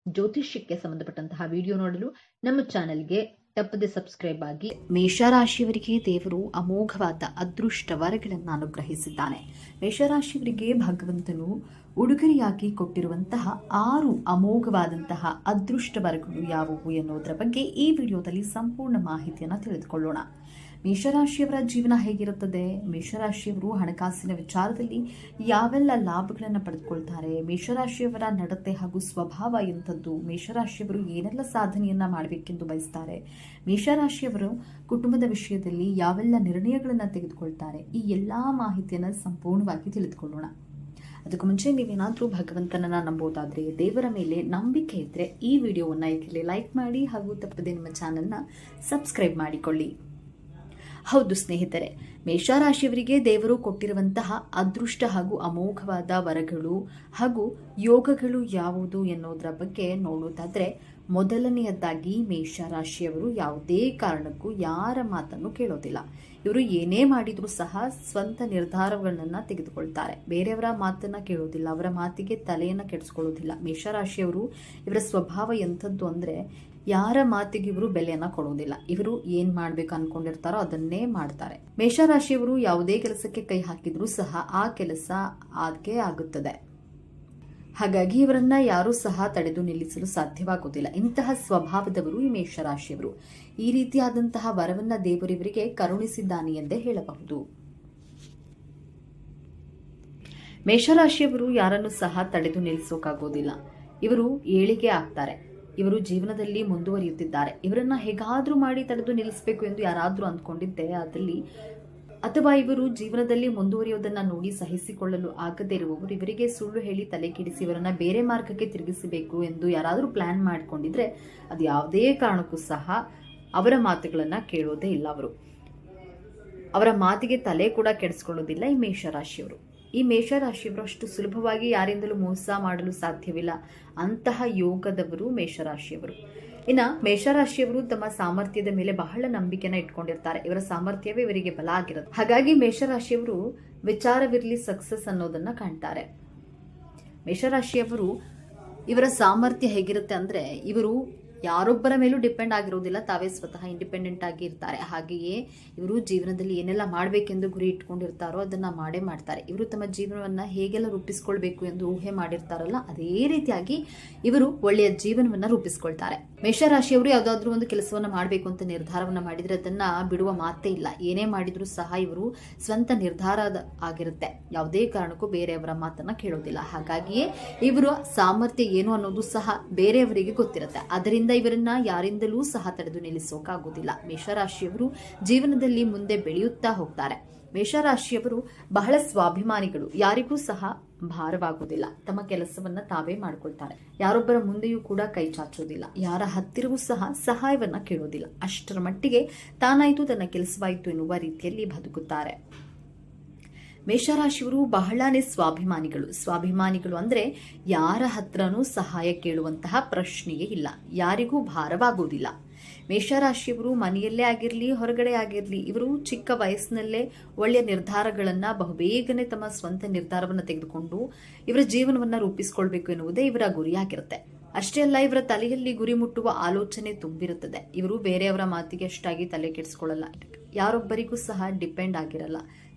ಜ್ಯೋತಿಷ್ಯಕ್ಕೆ ಸಂಬಂಧಪಟ್ಟಂತಹ ವಿಡಿಯೋ ನೋಡಲು ನಮ್ಮ ಚಾನೆಲ್ಗೆ ತಪ್ಪದೆ ಸಬ್ಸ್ಕ್ರೈಬ್ ಆಗಿ. ಮೇಷರಾಶಿಯವರಿಗೆ ದೇವರು ಅಮೋಘವಾದ ಅದೃಷ್ಟ ವರಗಳನ್ನು ಅನುಗ್ರಹಿಸಿದ್ದಾನೆ. ಮೇಷರಾಶಿಯವರಿಗೆ ಭಗವಂತನು ಉಡುಗೊರೆಯಾಗಿ ಕೊಟ್ಟಿರುವಂತಹ 6 ಅಮೋಘವಾದಂತಹ ಅದೃಷ್ಟ ವರಗಳು ಯಾವುವು ಎನ್ನುವುದರ ಬಗ್ಗೆ ಈ ವಿಡಿಯೋದಲ್ಲಿ ಸಂಪೂರ್ಣ ಮಾಹಿತಿಯನ್ನು ತಿಳಿದುಕೊಳ್ಳೋಣ. ಮೇಷರಾಶಿಯವರ ಜೀವನ ಹೇಗಿರುತ್ತದೆ? ಮೇಷರಾಶಿಯವರು ಹಣಕಾಸಿನ ವಿಚಾರದಲ್ಲಿ ಯಾವೆಲ್ಲ ಲಾಭಗಳನ್ನು ಪಡೆದುಕೊಳ್ತಾರೆ? ಮೇಷರಾಶಿಯವರ ನಡತೆ ಹಾಗೂ ಸ್ವಭಾವ ಎಂಥದ್ದು? ಮೇಷರಾಶಿಯವರು ಏನೆಲ್ಲ ಸಾಧನೆಯನ್ನ ಮಾಡಬೇಕೆಂದು ಬಯಸ್ತಾರೆ? ಮೇಷರಾಶಿಯವರು ಕುಟುಂಬದ ವಿಷಯದಲ್ಲಿ ಯಾವೆಲ್ಲ ನಿರ್ಣಯಗಳನ್ನು ತೆಗೆದುಕೊಳ್ತಾರೆ? ಈ ಎಲ್ಲಾ ಮಾಹಿತಿಯನ್ನು ಸಂಪೂರ್ಣವಾಗಿ ತಿಳಿದುಕೊಳ್ಳೋಣ. ಅದಕ್ಕೂ ಮುಂಚೆ ನೀವೇನಾದರೂ ಭಗವಂತನನ್ನ ನಂಬೋದಾದ್ರೆ, ದೇವರ ಮೇಲೆ ನಂಬಿಕೆ ಇದ್ರೆ ಈ ವಿಡಿಯೋವನ್ನ ಈಗಲೇ ಲೈಕ್ ಮಾಡಿ ಹಾಗೂ ತಪ್ಪದೆ ನಿಮ್ಮ ಚಾನೆಲ್ನ ಸಬ್ಸ್ಕ್ರೈಬ್ ಮಾಡಿಕೊಳ್ಳಿ. ಹೌದು ಸ್ನೇಹಿತರೆ, ಮೇಷರಾಶಿಯವರಿಗೆ ದೇವರು ಕೊಟ್ಟಿರುವಂತಹ ಅದೃಷ್ಟ ಹಾಗೂ ಅಮೋಘವಾದ ವರಗಳು ಹಾಗೂ ಯೋಗಗಳು ಯಾವುದು ಎನ್ನುವುದರ ಬಗ್ಗೆ ನೋಡುವುದಾದ್ರೆ, ಮೊದಲನೆಯದಾಗಿ ಮೇಷರಾಶಿಯವರು ಯಾವುದೇ ಕಾರಣಕ್ಕೂ ಯಾರ ಮಾತನ್ನು ಕೇಳೋದಿಲ್ಲ. ಇವರು ಏನೇ ಮಾಡಿದ್ರೂ ಸಹ ಸ್ವಂತ ನಿರ್ಧಾರಗಳನ್ನ ತೆಗೆದುಕೊಳ್ತಾರೆ. ಬೇರೆಯವರ ಮಾತನ್ನ ಕೇಳೋದಿಲ್ಲ, ಅವರ ಮಾತಿಗೆ ತಲೆಯನ್ನ ಕೆಡಿಸ್ಕೊಳ್ಳೋದಿಲ್ಲ. ಮೇಷರಾಶಿಯವರು ಇವರ ಸ್ವಭಾವ ಎಂಥದ್ದು ಅಂದ್ರೆ, ಯಾರ ಮಾತಿಗೆ ಇವರು ಬೆಲೆಯನ್ನ ಕೊಡೋದಿಲ್ಲ. ಇವರು ಏನ್ ಮಾಡ್ಬೇಕು ಅನ್ಕೊಂಡಿರ್ತಾರೋ ಅದನ್ನೇ ಮಾಡ್ತಾರೆ. ಮೇಷರಾಶಿಯವರು ಯಾವುದೇ ಕೆಲಸಕ್ಕೆ ಕೈ ಹಾಕಿದ್ರೂ ಸಹ ಆ ಕೆಲಸ ಆಗೇ ಆಗುತ್ತದೆ. ಹಾಗಾಗಿ ಇವರನ್ನ ಯಾರೂ ಸಹ ತಡೆದು ನಿಲ್ಲಿಸಲು ಸಾಧ್ಯವಾಗುವುದಿಲ್ಲ. ಇಂತಹ ಸ್ವಭಾವದವರು ಈ ಮೇಷರಾಶಿಯವರು. ಈ ರೀತಿಯಾದಂತಹ ವರವನ್ನ ದೇವರಿವರಿಗೆ ಕರುಣಿಸಿದ್ದಾನೆ ಎಂದೇ ಹೇಳಬಹುದು. ಮೇಷರಾಶಿಯವರು ಯಾರನ್ನು ಸಹ ತಡೆದು ನಿಲ್ಲಿಸೋಕಾಗೋದಿಲ್ಲ. ಇವರು ಏಳಿಗೆ ಆಗ್ತಾರೆ. ಇವರು ಜೀವನದಲ್ಲಿ ಮುಂದುವರಿಯುತ್ತಿದ್ದಾರೆ. ಇವರನ್ನ ಹೇಗಾದ್ರೂ ಮಾಡಿ ತಡೆದು ನಿಲ್ಲಿಸಬೇಕು ಎಂದು ಯಾರಾದ್ರೂ ಅಂದ್ಕೊಂಡಿದ್ದೆ ಅದಲ್ಲಿ, ಅಥವಾ ಇವರು ಜೀವನದಲ್ಲಿ ಮುಂದುವರಿಯುವುದನ್ನು ನೋಡಿ ಸಹಿಸಿಕೊಳ್ಳಲು ಆಗದೇ ಇರುವವರು ಇವರಿಗೆ ಸುಳ್ಳು ಹೇಳಿ ತಲೆ ಕೆಡಿಸಿ ಇವರನ್ನ ಬೇರೆ ಮಾರ್ಗಕ್ಕೆ ತಿರುಗಿಸಬೇಕು ಎಂದು ಯಾರಾದರೂ ಪ್ಲಾನ್ ಮಾಡಿಕೊಂಡಿದ್ರೆ ಅದು ಯಾವುದೇ ಕಾರಣಕ್ಕೂ ಸಹ ಅವರ ಮಾತುಗಳನ್ನ ಕೇಳೋದೇ ಇಲ್ಲ. ಅವರ ಮಾತಿಗೆ ತಲೆ ಕೂಡ ಕೆಡಿಸ್ಕೊಳ್ಳೋದಿಲ್ಲ ಈ ಮೇಷರಾಶಿಯವರು. ಈ ಮೇಷರಾಶಿಯವರು ಅಷ್ಟು ಸುಲಭವಾಗಿ ಯಾರಿಂದಲೂ ಮೋಸ ಮಾಡಲು ಸಾಧ್ಯವಿಲ್ಲ. ಅಂತಹ ಯೋಗದವರು ಮೇಷರಾಶಿಯವರು. ಇನ್ನ ಮೇಷರಾಶಿಯವರು ತಮ್ಮ ಸಾಮರ್ಥ್ಯದ ಮೇಲೆ ಬಹಳ ನಂಬಿಕೆನ ಇಟ್ಕೊಂಡಿರ್ತಾರೆ. ಇವರ ಸಾಮರ್ಥ್ಯವೇ ಇವರಿಗೆ ಬಲ ಆಗಿರುತ್ತೆ. ಹಾಗಾಗಿ ಮೇಷರಾಶಿಯವರು ವಿಚಾರವಿರಲಿ ಸಕ್ಸಸ್ ಅನ್ನೋದನ್ನ ಕಾಣ್ತಾರೆ. ಮೇಷರಾಶಿಯವರು ಇವರ ಸಾಮರ್ಥ್ಯ ಹೇಗಿರುತ್ತೆ ಅಂದ್ರೆ, ಇವರು ಯಾರೊಬ್ಬರ ಮೇಲೂ ಡಿಪೆಂಡ್ ಆಗಿರೋದಿಲ್ಲ. ತಾವೇ ಸ್ವತಃ ಇಂಡಿಪೆಂಡೆಂಟ್ ಆಗಿ ಇರ್ತಾರೆ. ಹಾಗೆಯೇ ಇವರು ಜೀವನದಲ್ಲಿ ಏನೆಲ್ಲ ಮಾಡಬೇಕೆಂದು ಗುರಿ ಇಟ್ಕೊಂಡಿರ್ತಾರೋ ಅದನ್ನ ಮಾಡೇ ಮಾಡ್ತಾರೆ. ಇವರು ತಮ್ಮ ಜೀವನವನ್ನ ಹೇಗೆಲ್ಲ ರೂಪಿಸ್ಕೊಳ್ಬೇಕು ಎಂದು ಊಹೆ ಮಾಡಿರ್ತಾರಲ್ಲ, ಅದೇ ರೀತಿಯಾಗಿ ಇವರು ಒಳ್ಳೆಯ ಜೀವನವನ್ನ ರೂಪಿಸ್ಕೊಳ್ತಾರೆ. ಮೇಷರಾಶಿಯವರು ಯಾವುದಾದ್ರೂ ಒಂದು ಕೆಲಸವನ್ನ ಮಾಡಬೇಕು ಅಂತ ನಿರ್ಧಾರವನ್ನ ಮಾಡಿದ್ರೆ ಅದನ್ನ ಬಿಡುವ ಮಾತೇ ಇಲ್ಲ. ಏನೇ ಮಾಡಿದ್ರು ಸಹ ಇವರು ಸ್ವಂತ ನಿರ್ಧಾರ ಆಗಿರುತ್ತೆ. ಯಾವುದೇ ಕಾರಣಕ್ಕೂ ಬೇರೆಯವರ ಮಾತನ್ನ ಕೇಳೋದಿಲ್ಲ. ಹಾಗಾಗಿಯೇ ಇವರ ಸಾಮರ್ಥ್ಯ ಏನು ಅನ್ನೋದು ಸಹ ಬೇರೆಯವರಿಗೆ ಗೊತ್ತಿರುತ್ತೆ. ಅದರಿಂದ ಇವರನ್ನ ಯಾರಿಂದಲೂ ಸಹ ತಡೆದು ನಿಲ್ಲಿಸೋಕಾಗುವುದಿಲ್ಲ. ಮೇಷರಾಶಿಯವರು ಜೀವನದಲ್ಲಿ ಮುಂದೆ ಬೆಳೆಯುತ್ತಾ ಹೋಗ್ತಾರೆ. ಮೇಷರಾಶಿಯವರು ಬಹಳ ಸ್ವಾಭಿಮಾನಿಗಳು. ಯಾರಿಗೂ ಸಹ ಭಾರವಾಗುವುದಿಲ್ಲ. ತಮ್ಮ ಕೆಲಸವನ್ನ ತಾವೇ ಮಾಡ್ಕೊಳ್ತಾರೆ. ಯಾರೊಬ್ಬರ ಮುಂದೆಯೂ ಕೂಡ ಕೈ ಚಾಚೋದಿಲ್ಲ. ಯಾರ ಹತ್ತಿರವೂ ಸಹ ಸಹಾಯವನ್ನ ಕೇಳೋದಿಲ್ಲ. ಅಷ್ಟರ ಮಟ್ಟಿಗೆ ತಾನಾಯ್ತು ತನ್ನ ಕೆಲಸವಾಯಿತು ಎನ್ನುವ ರೀತಿಯಲ್ಲಿ ಬದುಕುತ್ತಾರೆ. ಮೇಷರಾಶಿಯವರು ಬಹಳನೇ ಸ್ವಾಭಿಮಾನಿಗಳು ಅಂದ್ರೆ ಯಾರ ಹತ್ರನೂ ಸಹಾಯ ಕೇಳುವಂತಹ ಪ್ರಶ್ನೆಯೇ ಇಲ್ಲ. ಯಾರಿಗೂ ಭಾರವಾಗುವುದಿಲ್ಲ. ಮೇಷರಾಶಿಯವರು ಮನೆಯಲ್ಲೇ ಆಗಿರ್ಲಿ ಹೊರಗಡೆ ಆಗಿರ್ಲಿ, ಇವರು ಚಿಕ್ಕ ವಯಸ್ಸಿನಲ್ಲೇ ಒಳ್ಳೆಯ ನಿರ್ಧಾರಗಳನ್ನ ಬಹುಬೇಗನೆ ತಮ್ಮ ಸ್ವಂತ ನಿರ್ಧಾರವನ್ನ ತೆಗೆದುಕೊಂಡು ಇವರ ಜೀವನವನ್ನ ರೂಪಿಸಿಕೊಳ್ಬೇಕು ಎನ್ನುವುದೇ ಇವರ ಗುರಿಯಾಗಿರುತ್ತೆ. ಅಷ್ಟೇ ಅಲ್ಲ, ಇವರ ತಲೆಯಲ್ಲಿ ಗುರಿ ಮುಟ್ಟುವ ಆಲೋಚನೆ ತುಂಬಿರುತ್ತದೆ. ಇವರು ಬೇರೆಯವರ ಮಾತಿಗೆ ಅಷ್ಟಾಗಿ ತಲೆ ಕೆಡಿಸ್ಕೊಳ್ಳಲ್ಲ. ಯಾರೊಬ್ಬರಿಗೂ ಸಹ ಡಿಪೆಂಡ್ ಆಗಿರಲ್ಲ.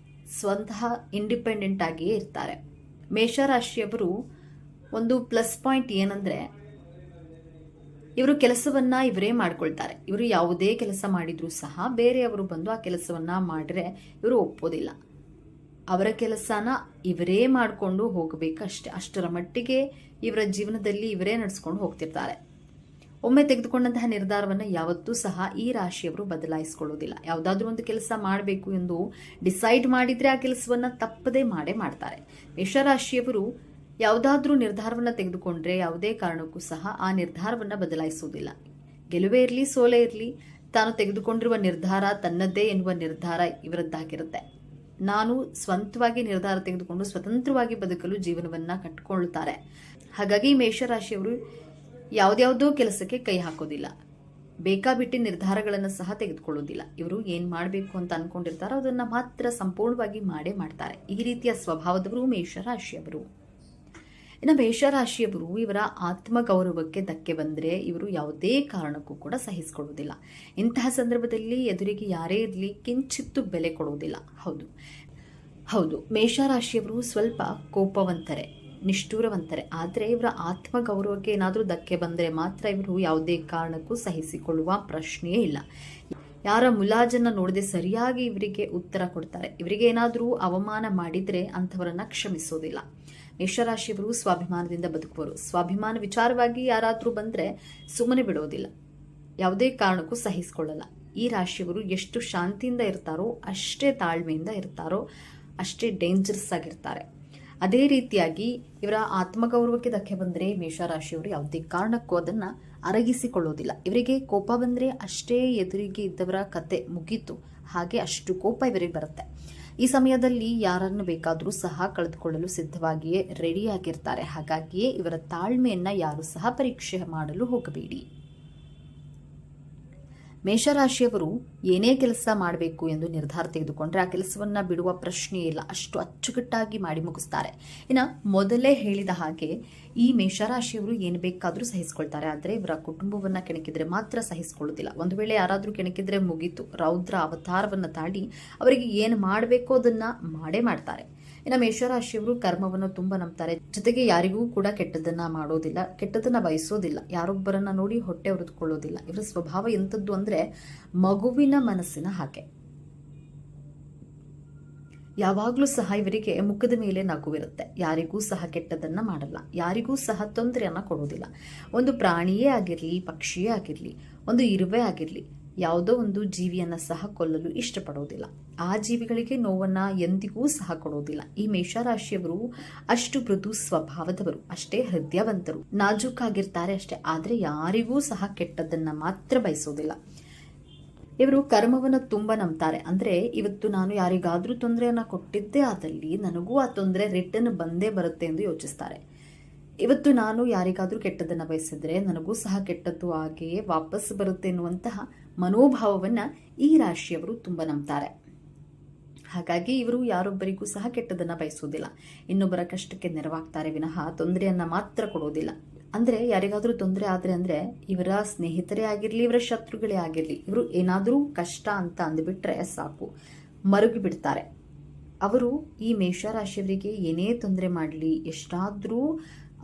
ಸ್ವತಃ ಇಂಡಿಪೆಂಡೆಂಟ್ ಆಗಿಯೇ ಇರ್ತಾರೆ. ಮೇಷರಾಶಿಯವರು ಒಂದು ಪ್ಲಸ್ ಪಾಯಿಂಟ್ ಏನಂದ್ರೆ, ಇವರು ಕೆಲಸವನ್ನ ಇವರೇ ಮಾಡ್ಕೊಳ್ತಾರೆ. ಇವರು ಯಾವುದೇ ಕೆಲಸ ಮಾಡಿದ್ರೂ ಸಹ ಬೇರೆಯವರು ಬಂದು ಆ ಕೆಲಸವನ್ನ ಮಾಡಿದ್ರೆ ಇವರು ಒಪ್ಪೋದಿಲ್ಲ. ಅವರ ಕೆಲಸನ ಇವರೇ ಮಾಡಿಕೊಂಡು ಹೋಗಬೇಕಷ್ಟೆ. ಅಷ್ಟರ ಮಟ್ಟಿಗೆ ಇವರ ಜೀವನದಲ್ಲಿ ಇವರೇ ನಡೆಸ್ಕೊಂಡು ಹೋಗ್ತಿರ್ತಾರೆ. ಒಮ್ಮೆ ತೆಗೆದುಕೊಂಡಂತಹ ನಿರ್ಧಾರವನ್ನು ಯಾವತ್ತೂ ಸಹ ಈ ರಾಶಿಯವರು ಬದಲಾಯಿಸಿಕೊಳ್ಳುವುದಿಲ್ಲ. ಯಾವುದಾದ್ರೂ ಒಂದು ಕೆಲಸ ಮಾಡಬೇಕು ಎಂದು ಡಿಸೈಡ್ ಮಾಡಿದ್ರೆ ಆ ಕೆಲಸವನ್ನ ತಪ್ಪದೇ ಮಾಡೇ ಮಾಡ್ತಾರೆ. ಮೇಷರಾಶಿಯವರು ಯಾವುದಾದ್ರೂ ನಿರ್ಧಾರವನ್ನ ತೆಗೆದುಕೊಂಡ್ರೆ ಯಾವುದೇ ಕಾರಣಕ್ಕೂ ಸಹ ಆ ನಿರ್ಧಾರವನ್ನ ಬದಲಾಯಿಸುವುದಿಲ್ಲ. ಗೆಲುವೇ ಇರಲಿ ಸೋಲೇ ಇರಲಿ, ತಾನು ತೆಗೆದುಕೊಂಡಿರುವ ನಿರ್ಧಾರ ತನ್ನದೇ ಎನ್ನುವ ನಿರ್ಧಾರ ಇವರದ್ದಾಗಿರುತ್ತೆ. ನಾನು ಸ್ವಂತವಾಗಿ ನಿರ್ಧಾರ ತೆಗೆದುಕೊಂಡು ಸ್ವತಂತ್ರವಾಗಿ ಬದುಕಲು ಜೀವನವನ್ನ ಕಟ್ಟಿಕೊಳ್ಳುತ್ತಾರೆ. ಹಾಗಾಗಿ ಮೇಷರಾಶಿಯವರು ಯಾವುದ್ಯಾವುದೋ ಕೆಲಸಕ್ಕೆ ಕೈ ಹಾಕೋದಿಲ್ಲ. ಬೇಕಾಬಿಟ್ಟಿ ನಿರ್ಧಾರಗಳನ್ನು ಸಹ ತೆಗೆದುಕೊಳ್ಳೋದಿಲ್ಲ. ಇವರು ಏನ್ ಮಾಡಬೇಕು ಅಂತ ಅನ್ಕೊಂಡಿರ್ತಾರೋ ಅದನ್ನ ಮಾತ್ರ ಸಂಪೂರ್ಣವಾಗಿ ಮಾಡೇ ಮಾಡ್ತಾರೆ. ಈ ರೀತಿಯ ಸ್ವಭಾವದವರು ಮೇಷರಾಶಿಯವರು. ಇನ್ನು ಮೇಷರಾಶಿಯವರು ಇವರ ಆತ್ಮಗೌರವಕ್ಕೆ ಧಕ್ಕೆ ಬಂದರೆ ಇವರು ಯಾವುದೇ ಕಾರಣಕ್ಕೂ ಕೂಡ ಸಹಿಸಿಕೊಳ್ಳುವುದಿಲ್ಲ. ಇಂತಹ ಸಂದರ್ಭದಲ್ಲಿ ಎದುರಿಗೆ ಯಾರೇ ಇರಲಿ ಕಿಂಚಿತ್ತು ಬೆಲೆ ಕೊಡುವುದಿಲ್ಲ. ಹೌದು, ಮೇಷರಾಶಿಯವರು ಸ್ವಲ್ಪ ಕೋಪವಂತರೆ, ನಿಷ್ಠೂರವಂತರೆ. ಆದರೆ ಇವರ ಆತ್ಮಗೌರವಕ್ಕೆ ಏನಾದರೂ ಧಕ್ಕೆ ಬಂದರೆ ಮಾತ್ರ ಇವರು ಯಾವುದೇ ಕಾರಣಕ್ಕೂ ಸಹಿಸಿಕೊಳ್ಳುವ ಪ್ರಶ್ನೆಯೇ ಇಲ್ಲ. ಯಾರ ಮುಲಾಜನ್ನ ನೋಡದೆ ಸರಿಯಾಗಿ ಇವರಿಗೆ ಉತ್ತರ ಕೊಡ್ತಾರೆ. ಇವರಿಗೆ ಏನಾದರೂ ಅವಮಾನ ಮಾಡಿದ್ರೆ ಅಂಥವರನ್ನ ಕ್ಷಮಿಸೋದಿಲ್ಲ. ಮೇಷರಾಶಿಯವರು ಸ್ವಾಭಿಮಾನದಿಂದ ಬದುಕುವರು. ಸ್ವಾಭಿಮಾನ ವಿಚಾರವಾಗಿ ಯಾರಾದರೂ ಬಂದ್ರೆ ಸುಮ್ಮನೆ ಬಿಡೋದಿಲ್ಲ. ಯಾವುದೇ ಕಾರಣಕ್ಕೂ ಸಹಿಸಿಕೊಳ್ಳಲ್ಲ. ಈ ರಾಶಿಯವರು ಎಷ್ಟು ಶಾಂತಿಯಿಂದ ಇರ್ತಾರೋ ಅಷ್ಟೇ ತಾಳ್ಮೆಯಿಂದ ಇರ್ತಾರೋ ಅಷ್ಟೇ ಡೇಂಜರಸ್ ಆಗಿರ್ತಾರೆ. ಅದೇ ರೀತಿಯಾಗಿ ಇವರ ಆತ್ಮಗೌರವಕ್ಕೆ ಧಕ್ಕೆ ಬಂದರೆ ಮೇಷರಾಶಿಯವರು ಯಾವುದೇ ಕಾರಣಕ್ಕೂ ಅದನ್ನ ಅರಗಿಸಿಕೊಳ್ಳೋದಿಲ್ಲ. ಇವರಿಗೆ ಕೋಪ ಬಂದರೆ ಅಷ್ಟೇ ಎದುರಿಗೆ ಇದ್ದವರ ಕತೆ ಮುಗೀತು, ಹಾಗೆ ಅಷ್ಟು ಕೋಪ ಇವರಿಗೆ ಬರುತ್ತೆ. ಈ ಸಮಯದಲ್ಲಿ ಯಾರನ್ನು ಬೇಕಾದರೂ ಸಹ ಕಳೆದುಕೊಳ್ಳಲು ಸಿದ್ಧವಾಗಿಯೇ ರೆಡಿಯಾಗಿರ್ತಾರೆ. ಹಾಗಾಗಿಯೇ ಇವರ ತಾಳ್ಮೆಯನ್ನ ಯಾರು ಸಹ ಪರೀಕ್ಷೆ ಮಾಡಲು ಹೋಗಬೇಡಿ. ಮೇಷರಾಶಿಯವರು ಏನೇ ಕೆಲಸ ಮಾಡಬೇಕು ಎಂದು ನಿರ್ಧಾರ ತೆಗೆದುಕೊಂಡ್ರೆ ಆ ಕೆಲಸವನ್ನ ಬಿಡುವ ಪ್ರಶ್ನೆ ಇಲ್ಲ, ಅಷ್ಟು ಅಚ್ಚುಕಟ್ಟಾಗಿ ಮಾಡಿ ಮುಗಿಸ್ತಾರೆ. ಇನ್ನು ಮೊದಲೇ ಹೇಳಿದ ಹಾಗೆ ಈ ಮೇಷರಾಶಿಯವರು ಏನು ಬೇಕಾದರೂ ಸಹಿಸಿಕೊಳ್ತಾರೆ, ಆದರೆ ಇವರ ಕುಟುಂಬವನ್ನ ಕೆಣಕಿದ್ರೆ ಮಾತ್ರ ಸಹಿಸಿಕೊಳ್ಳುವುದಿಲ್ಲ. ಒಂದು ವೇಳೆ ಯಾರಾದರೂ ಕೆಣಕಿದ್ರೆ ಮುಗೀತು, ರೌದ್ರ ಅವತಾರವನ್ನ ತಾಳಿ ಅವರಿಗೆ ಏನು ಮಾಡಬೇಕೋ ಅದನ್ನ ಮಾಡೇ ಮಾಡ್ತಾರೆ. ಇನ್ನು ಮೇಷರಾಶಿಯವರು ಕರ್ಮವನ್ನು ತುಂಬ ನಂಬ್ತಾರೆ, ಜೊತೆಗೆ ಯಾರಿಗೂ ಕೂಡ ಕೆಟ್ಟದನ್ನ ಮಾಡೋದಿಲ್ಲ, ಕೆಟ್ಟದನ್ನ ಬಯಸೋದಿಲ್ಲ, ಯಾರೊಬ್ಬರನ್ನ ನೋಡಿ ಹೊಟ್ಟೆ ಹೊರೆದುಕೊಳ್ಳೋದಿಲ್ಲ. ಇವರ ಸ್ವಭಾವ ಎಂಥದ್ದು ಅಂದ್ರೆ ಮಗುವಿನ ಮನಸ್ಸಿನ ಹಾಗೆ. ಯಾವಾಗಲೂ ಸಹ ಇವರಿಗೆ ಮುಖದ ಮೇಲೆ ನಗುವಿರುತ್ತೆ, ಯಾರಿಗೂ ಸಹ ಕೆಟ್ಟದನ್ನ ಮಾಡಲ್ಲ, ಯಾರಿಗೂ ಸಹ ತೊಂದರೆಯನ್ನ ಕೊಡೋದಿಲ್ಲ. ಒಂದು ಪ್ರಾಣಿಯೇ ಆಗಿರಲಿ, ಪಕ್ಷಿಯೇ ಆಗಿರಲಿ, ಒಂದು ಇರುವೆ ಆಗಿರಲಿ, ಯಾವುದೋ ಒಂದು ಜೀವಿಯನ್ನ ಸಹ ಕೊಲ್ಲಲು ಇಷ್ಟಪಡೋದಿಲ್ಲ, ಆ ಜೀವಿಗಳಿಗೆ ನೋವನ್ನ ಎಂದಿಗೂ ಸಹ ಕೊಡೋದಿಲ್ಲ. ಈ ಮೇಷರಾಶಿಯವರು ಅಷ್ಟು ಮೃದು ಸ್ವಭಾವದವರು, ಅಷ್ಟೇ ಹೃದಯವಂತರು, ನಾಜೂಕಾಗಿರ್ತಾರೆ ಅಷ್ಟೇ, ಆದ್ರೆ ಯಾರಿಗೂ ಸಹ ಕೆಟ್ಟದನ್ನ ಮಾತ್ರ ಬಯಸೋದಿಲ್ಲ. ಇವರು ಕರ್ಮವನ್ನು ತುಂಬ ನಂಬ್ತಾರೆ. ಅಂದ್ರೆ ಇವತ್ತು ನಾನು ಯಾರಿಗಾದ್ರೂ ತೊಂದರೆಯನ್ನ ಕೊಟ್ಟಿದ್ದೇ ಆದಲ್ಲಿ ನನಗೂ ಆ ತೊಂದರೆ ರಿಟರ್ನ್ ಬಂದೇ ಬರುತ್ತೆ ಎಂದು ಯೋಚಿಸ್ತಾರೆ. ಇವತ್ತು ನಾನು ಯಾರಿಗಾದ್ರೂ ಕೆಟ್ಟದನ್ನ ಬಯಸಿದ್ರೆ ನನಗೂ ಸಹ ಕೆಟ್ಟದ್ದು ಹಾಗೆಯೇ ವಾಪಸ್ ಬರುತ್ತೆ ಎನ್ನುವಂತಹ ಮನೋಭಾವವನ್ನ ಈ ರಾಶಿಯವರು ತುಂಬ ನಂಬ್ತಾರೆ. ಹಾಗಾಗಿ ಇವರು ಯಾರೊಬ್ಬರಿಗೂ ಸಹ ಕೆಟ್ಟದನ್ನ ಬಯಸೋದಿಲ್ಲ, ಇನ್ನೊಬ್ಬರ ಕಷ್ಟಕ್ಕೆ ನೆರವಾಗ್ತಾರೆ ವಿನಃ ತೊಂದರೆಯನ್ನ ಮಾತ್ರ ಕೊಡೋದಿಲ್ಲ. ಅಂದ್ರೆ ಯಾರಿಗಾದ್ರೂ ತೊಂದರೆ ಆದ್ರೆ ಅಂದ್ರೆ ಇವರ ಸ್ನೇಹಿತರೇ ಆಗಿರ್ಲಿ, ಇವರ ಶತ್ರುಗಳೇ ಆಗಿರ್ಲಿ, ಇವರು ಏನಾದ್ರೂ ಕಷ್ಟ ಅಂತ ಅಂದ್ಬಿಟ್ರೆ ಸಾಕು ಮರುಗಿ ಬಿಡ್ತಾರೆ. ಅವರು ಈ ಮೇಷರಾಶಿಯವರಿಗೆ ಏನೇ ತೊಂದರೆ ಮಾಡಲಿ, ಎಷ್ಟಾದ್ರೂ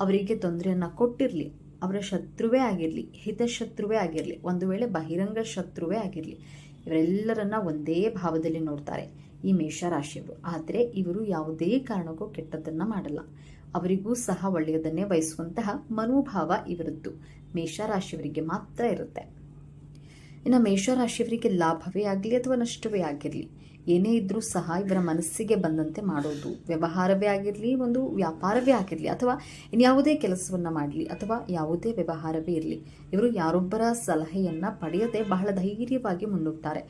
ಅವರಿಗೆ ತೊಂದರೆಯನ್ನ ಕೊಟ್ಟಿರ್ಲಿ, ಅವರ ಶತ್ರುವೇ ಆಗಿರಲಿ, ಹಿತಶತ್ರುವೇ ಆಗಿರಲಿ, ಒಂದು ವೇಳೆ ಬಹಿರಂಗ ಶತ್ರುವೇ ಆಗಿರಲಿ, ಇವರೆಲ್ಲರನ್ನ ಒಂದೇ ಭಾವದಲ್ಲಿ ನೋಡ್ತಾರೆ ಈ ಮೇಷರಾಶಿಯವರು. ಆದರೆ ಇವರು ಯಾವುದೇ ಕಾರಣಕ್ಕೂ ಕೆಟ್ಟದನ್ನ ಮಾಡಲ್ಲ, ಅವರಿಗೂ ಸಹ ಒಳ್ಳೆಯದನ್ನೇ ಬಯಸುವಂತಹ ಮನೋಭಾವ ಇವರದ್ದು ಮೇಷರಾಶಿಯವರಿಗೆ ಮಾತ್ರ ಇರುತ್ತೆ. ಇನ್ನು ಮೇಷರಾಶಿಯವರಿಗೆ ಲಾಭವೇ ಆಗಲಿ ಅಥವಾ ನಷ್ಟವೇ ಆಗಿರಲಿ, ಏನೇ ಇದ್ರೂ ಸಹ ಇವರ ಮನಸ್ಸಿಗೆ ಬಂದಂತೆ ಮಾಡೋದು, ವ್ಯವಹಾರವೇ ಆಗಿರಲಿ, ಒಂದು ವ್ಯಾಪಾರವೇ ಆಗಿರಲಿ, ಅಥವಾ ಇನ್ಯಾವುದೇ ಕೆಲಸವನ್ನ ಮಾಡಲಿ, ಅಥವಾ ಯಾವುದೇ ವ್ಯವಹಾರವೇ ಇರಲಿ, ಇವರು ಯಾರೊಬ್ಬರ ಸಲಹೆಯನ್ನ ಪಡೆಯದೆ ಬಹಳ ಧೈರ್ಯವಾಗಿ ಮುನ್ನುಗ್ತಾರೆ.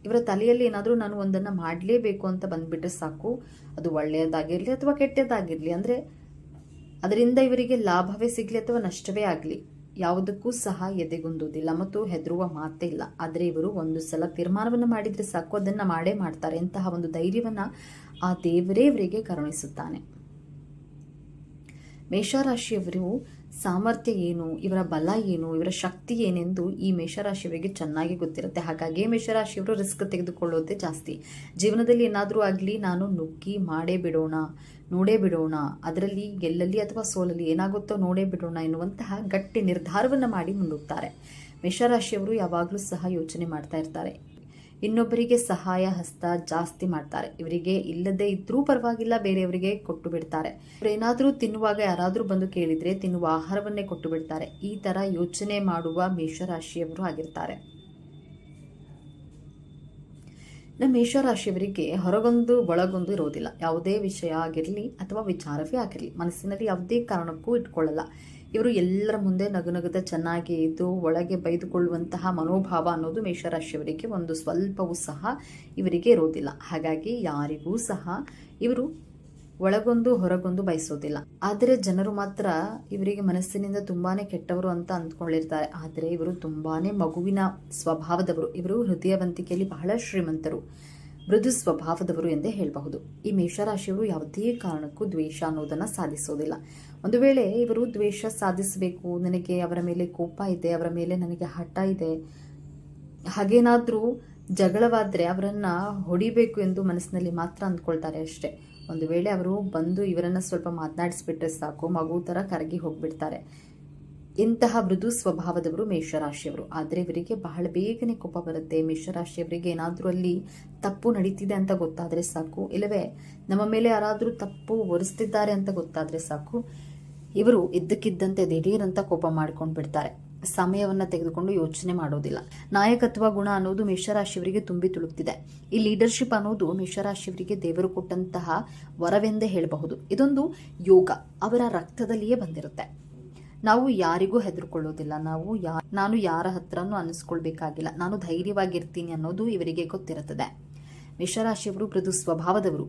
ಇವರ ತಲೆಯಲ್ಲಿ ಏನಾದರೂ ನಾನು ಒಂದನ್ನ ಮಾಡಲೇಬೇಕು ಅಂತ ಬಂದ್ಬಿಟ್ರೆ ಸಾಕು, ಅದು ಒಳ್ಳೆಯದಾಗಿರ್ಲಿ ಅಥವಾ ಕೆಟ್ಟದಾಗಿರ್ಲಿ, ಅಂದ್ರೆ ಅದರಿಂದ ಇವರಿಗೆ ಲಾಭವೇ ಸಿಗ್ಲಿ ಅಥವಾ ನಷ್ಟವೇ ಆಗಲಿ, ಯಾವುದಕ್ಕೂ ಸಹ ಎದೆಗುಂದುವುದಿಲ್ಲ ಮತ್ತು ಹೆದರುವ ಮಾತೇ ಇಲ್ಲ. ಆದರೆ ಇವರು ಒಂದು ಸಲ ತೀರ್ಮಾನವನ್ನು ಮಾಡಿದ್ರೆ ಸಾಕು, ಅದನ್ನ ಮಾಡೇ ಮಾಡ್ತಾರೆ. ಇಂತಹ ಒಂದು ಧೈರ್ಯವನ್ನ ಆ ದೇವರೇ ಇವರಿಗೆ ಕರುಣಿಸುತ್ತಾನೆ. ಮೇಷರಾಶಿಯವರು ಸಾಮರ್ಥ್ಯ ಏನು, ಇವರ ಬಲ ಏನು, ಇವರ ಶಕ್ತಿ ಏನೆಂದು ಈ ಮೇಷರಾಶಿಯವರಿಗೆ ಚೆನ್ನಾಗಿ ಗೊತ್ತಿರುತ್ತೆ. ಹಾಗಾಗಿ ಮೇಷರಾಶಿಯವರು ರಿಸ್ಕ್ ತೆಗೆದುಕೊಳ್ಳೋದೇ ಜಾಸ್ತಿ. ಜೀವನದಲ್ಲಿ ಏನಾದರೂ ಆಗಲಿ ನಾನು ನುಗ್ಗಿ ಮಾಡೇ ಬಿಡೋಣ, ನೋಡೇ ಬಿಡೋಣ, ಅದರಲ್ಲಿ ಗೆಲ್ಲಲಿ ಅಥವಾ ಸೋಲಲಿ ಏನಾಗುತ್ತೋ ನೋಡೇ ಬಿಡೋಣ ಎನ್ನುವಂತಹ ಗಟ್ಟಿ ನಿರ್ಧಾರವನ್ನು ಮಾಡಿ ಮುನ್ನುಗ್ತಾರೆ. ಮೇಷರಾಶಿಯವರು ಯಾವಾಗಲೂ ಸಹ ಯೋಚನೆ ಮಾಡ್ತಾ ಇರ್ತಾರೆ, ಇನ್ನೊಬ್ಬರಿಗೆ ಸಹಾಯ ಹಸ್ತ ಜಾಸ್ತಿ ಮಾಡ್ತಾರೆ. ಇವರಿಗೆ ಇಲ್ಲದೆ ಇದ್ರೂ ಪರವಾಗಿಲ್ಲ, ಬೇರೆಯವರಿಗೆ ಕೊಟ್ಟು ಬಿಡ್ತಾರೆ. ಏನಾದರೂ ತಿನ್ನುವಾಗ ಯಾರಾದರೂ ಬಂದು ಕೇಳಿದ್ರೆ ತಿನ್ನುವ ಆಹಾರವನ್ನೇ ಕೊಟ್ಟು ಬಿಡ್ತಾರೆ. ಈ ತರ ಯೋಚನೆ ಮಾಡುವ ಮೇಷರಾಶಿಯವರು ಆಗಿರ್ತಾರೆ. ನಮ್ಮ ಮೇಷರಾಶಿಯವರಿಗೆ ಹೊರಗೊಂದು ಒಳಗೊಂದು ಇರೋದಿಲ್ಲ. ಯಾವುದೇ ವಿಷಯ ಆಗಿರಲಿ ಅಥವಾ ವಿಚಾರವೇ ಆಗಿರಲಿ ಮನಸ್ಸಿನಲ್ಲಿ ಯಾವುದೇ ಕಾರಣಕ್ಕೂ ಇಟ್ಕೊಳ್ಳಲ್ಲ. ಇವರು ಎಲ್ಲರ ಮುಂದೆ ನಗುನಗುತ್ತ ಚೆನ್ನಾಗಿ ಇದ್ದು ಒಳಗೆ ಬೈದುಕೊಳ್ಳುವಂತಹ ಮನೋಭಾವ ಅನ್ನೋದು ಮೇಷರಾಶಿಯವರಿಗೆ ಒಂದು ಸ್ವಲ್ಪವೂ ಸಹ ಇವರಿಗೆ ಇರೋದಿಲ್ಲ. ಹಾಗಾಗಿ ಯಾರಿಗೂ ಸಹ ಇವರು ಒಳಗೊಂದು ಹೊರಗೊಂದು ಬಯಸೋದಿಲ್ಲ. ಆದರೆ ಜನರು ಮಾತ್ರ ಇವರಿಗೆ ಮನಸ್ಸಿನಿಂದ ತುಂಬಾನೇ ಕೆಟ್ಟವರು ಅಂತ ಅಂದ್ಕೊಂಡಿರ್ತಾರೆ. ಆದರೆ ಇವರು ತುಂಬಾನೇ ಮಗುವಿನ ಸ್ವಭಾವದವರು. ಇವರು ಹೃದಯವಂತಿಕೆಯಲ್ಲಿ ಬಹಳ ಶ್ರೀಮಂತರು, ಮೃದು ಸ್ವಭಾವದವರು ಎಂದೇ ಹೇಳಬಹುದು. ಈ ಮೇಷರಾಶಿಯವರು ಯಾವುದೇ ಕಾರಣಕ್ಕೂ ದ್ವೇಷ ಅನ್ನೋದನ್ನ ಸಾಧಿಸೋದಿಲ್ಲ. ಒಂದು ವೇಳೆ ಇವರು ದ್ವೇಷ ಸಾಧಿಸಬೇಕು, ನನಗೆ ಅವರ ಮೇಲೆ ಕೋಪ ಇದೆ, ಅವರ ಮೇಲೆ ನನಗೆ ಹಠ ಇದೆ, ಹಾಗೇನಾದ್ರೂ ಜಗಳವಾದ್ರೆ ಅವರನ್ನ ಹೊಡಿಬೇಕು ಎಂದು ಮನಸ್ಸಿನಲ್ಲಿ ಮಾತ್ರ ಅಂದ್ಕೊಳ್ತಾರೆ ಅಷ್ಟೇ. ಒಂದು ವೇಳೆ ಅವರು ಬಂದು ಇವರನ್ನ ಸ್ವಲ್ಪ ಮಾತನಾಡಿಸ್ಬಿಟ್ರೆ ಸಾಕು, ಮಗು ತರ ಕರಗಿ ಹೋಗ್ಬಿಡ್ತಾರೆ. ಇಂತಹ ಮೃದು ಸ್ವಭಾವದವರು ಮೇಷರಾಶಿಯವರು. ಆದರೆ ಇವರಿಗೆ ಬಹಳ ಬೇಗನೆ ಕೋಪ ಬರುತ್ತೆ. ಮೇಷರಾಶಿಯವರಿಗೆ ಏನಾದ್ರೂ ಅಲ್ಲಿ ತಪ್ಪು ನಡೀತಿದೆ ಅಂತ ಗೊತ್ತಾದ್ರೆ ಸಾಕು, ಇಲ್ಲವೇ ನಮ್ಮ ಮೇಲೆ ಯಾರಾದ್ರೂ ತಪ್ಪು ಒರೆಸ್ತಿದ್ದಾರೆ ಅಂತ ಗೊತ್ತಾದ್ರೆ ಸಾಕು, ಇವರು ಇದ್ದಕ್ಕಿದ್ದಂತೆ ದಿಢೀರಂತ ಕೋಪ ಮಾಡ್ಕೊಂಡು ಬಿಡ್ತಾರೆ. ಸಮಯವನ್ನು ತೆಗೆದುಕೊಂಡು ಯೋಚನೆ ಮಾಡೋದಿಲ್ಲ. ನಾಯಕತ್ವ ಗುಣ ಅನ್ನೋದು ಮೇಷರಾಶಿಯವರಿಗೆ ತುಂಬಿ ತುಳುಕ್ತಿದೆ. ಈ ಲೀಡರ್ಶಿಪ್ ಅನ್ನೋದು ಮೇಷರಾಶಿಯವರಿಗೆ ದೇವರು ಕೊಟ್ಟಂತಹ ವರವೆಂದೇ ಹೇಳಬಹುದು. ಇದೊಂದು ಯೋಗ, ಅವರ ರಕ್ತದಲ್ಲಿಯೇ ಬಂದಿರುತ್ತೆ. ನಾವು ಯಾರಿಗೂ ಹೆದರ್ಕೊಳ್ಳೋದಿಲ್ಲ. ನಾನು ಯಾರ ಹತ್ರನೂ ಅನ್ನಿಸ್ಕೊಳ್ಬೇಕಾಗಿಲ್ಲ. ನಾನು ಧೈರ್ಯವಾಗಿರ್ತೀನಿ ಅನ್ನೋದು ಇವರಿಗೆ ಗೊತ್ತಿರುತ್ತದೆ. ಮೇಷರಾಶಿಯವರು ಮೃದು ಸ್ವಭಾವದವರು.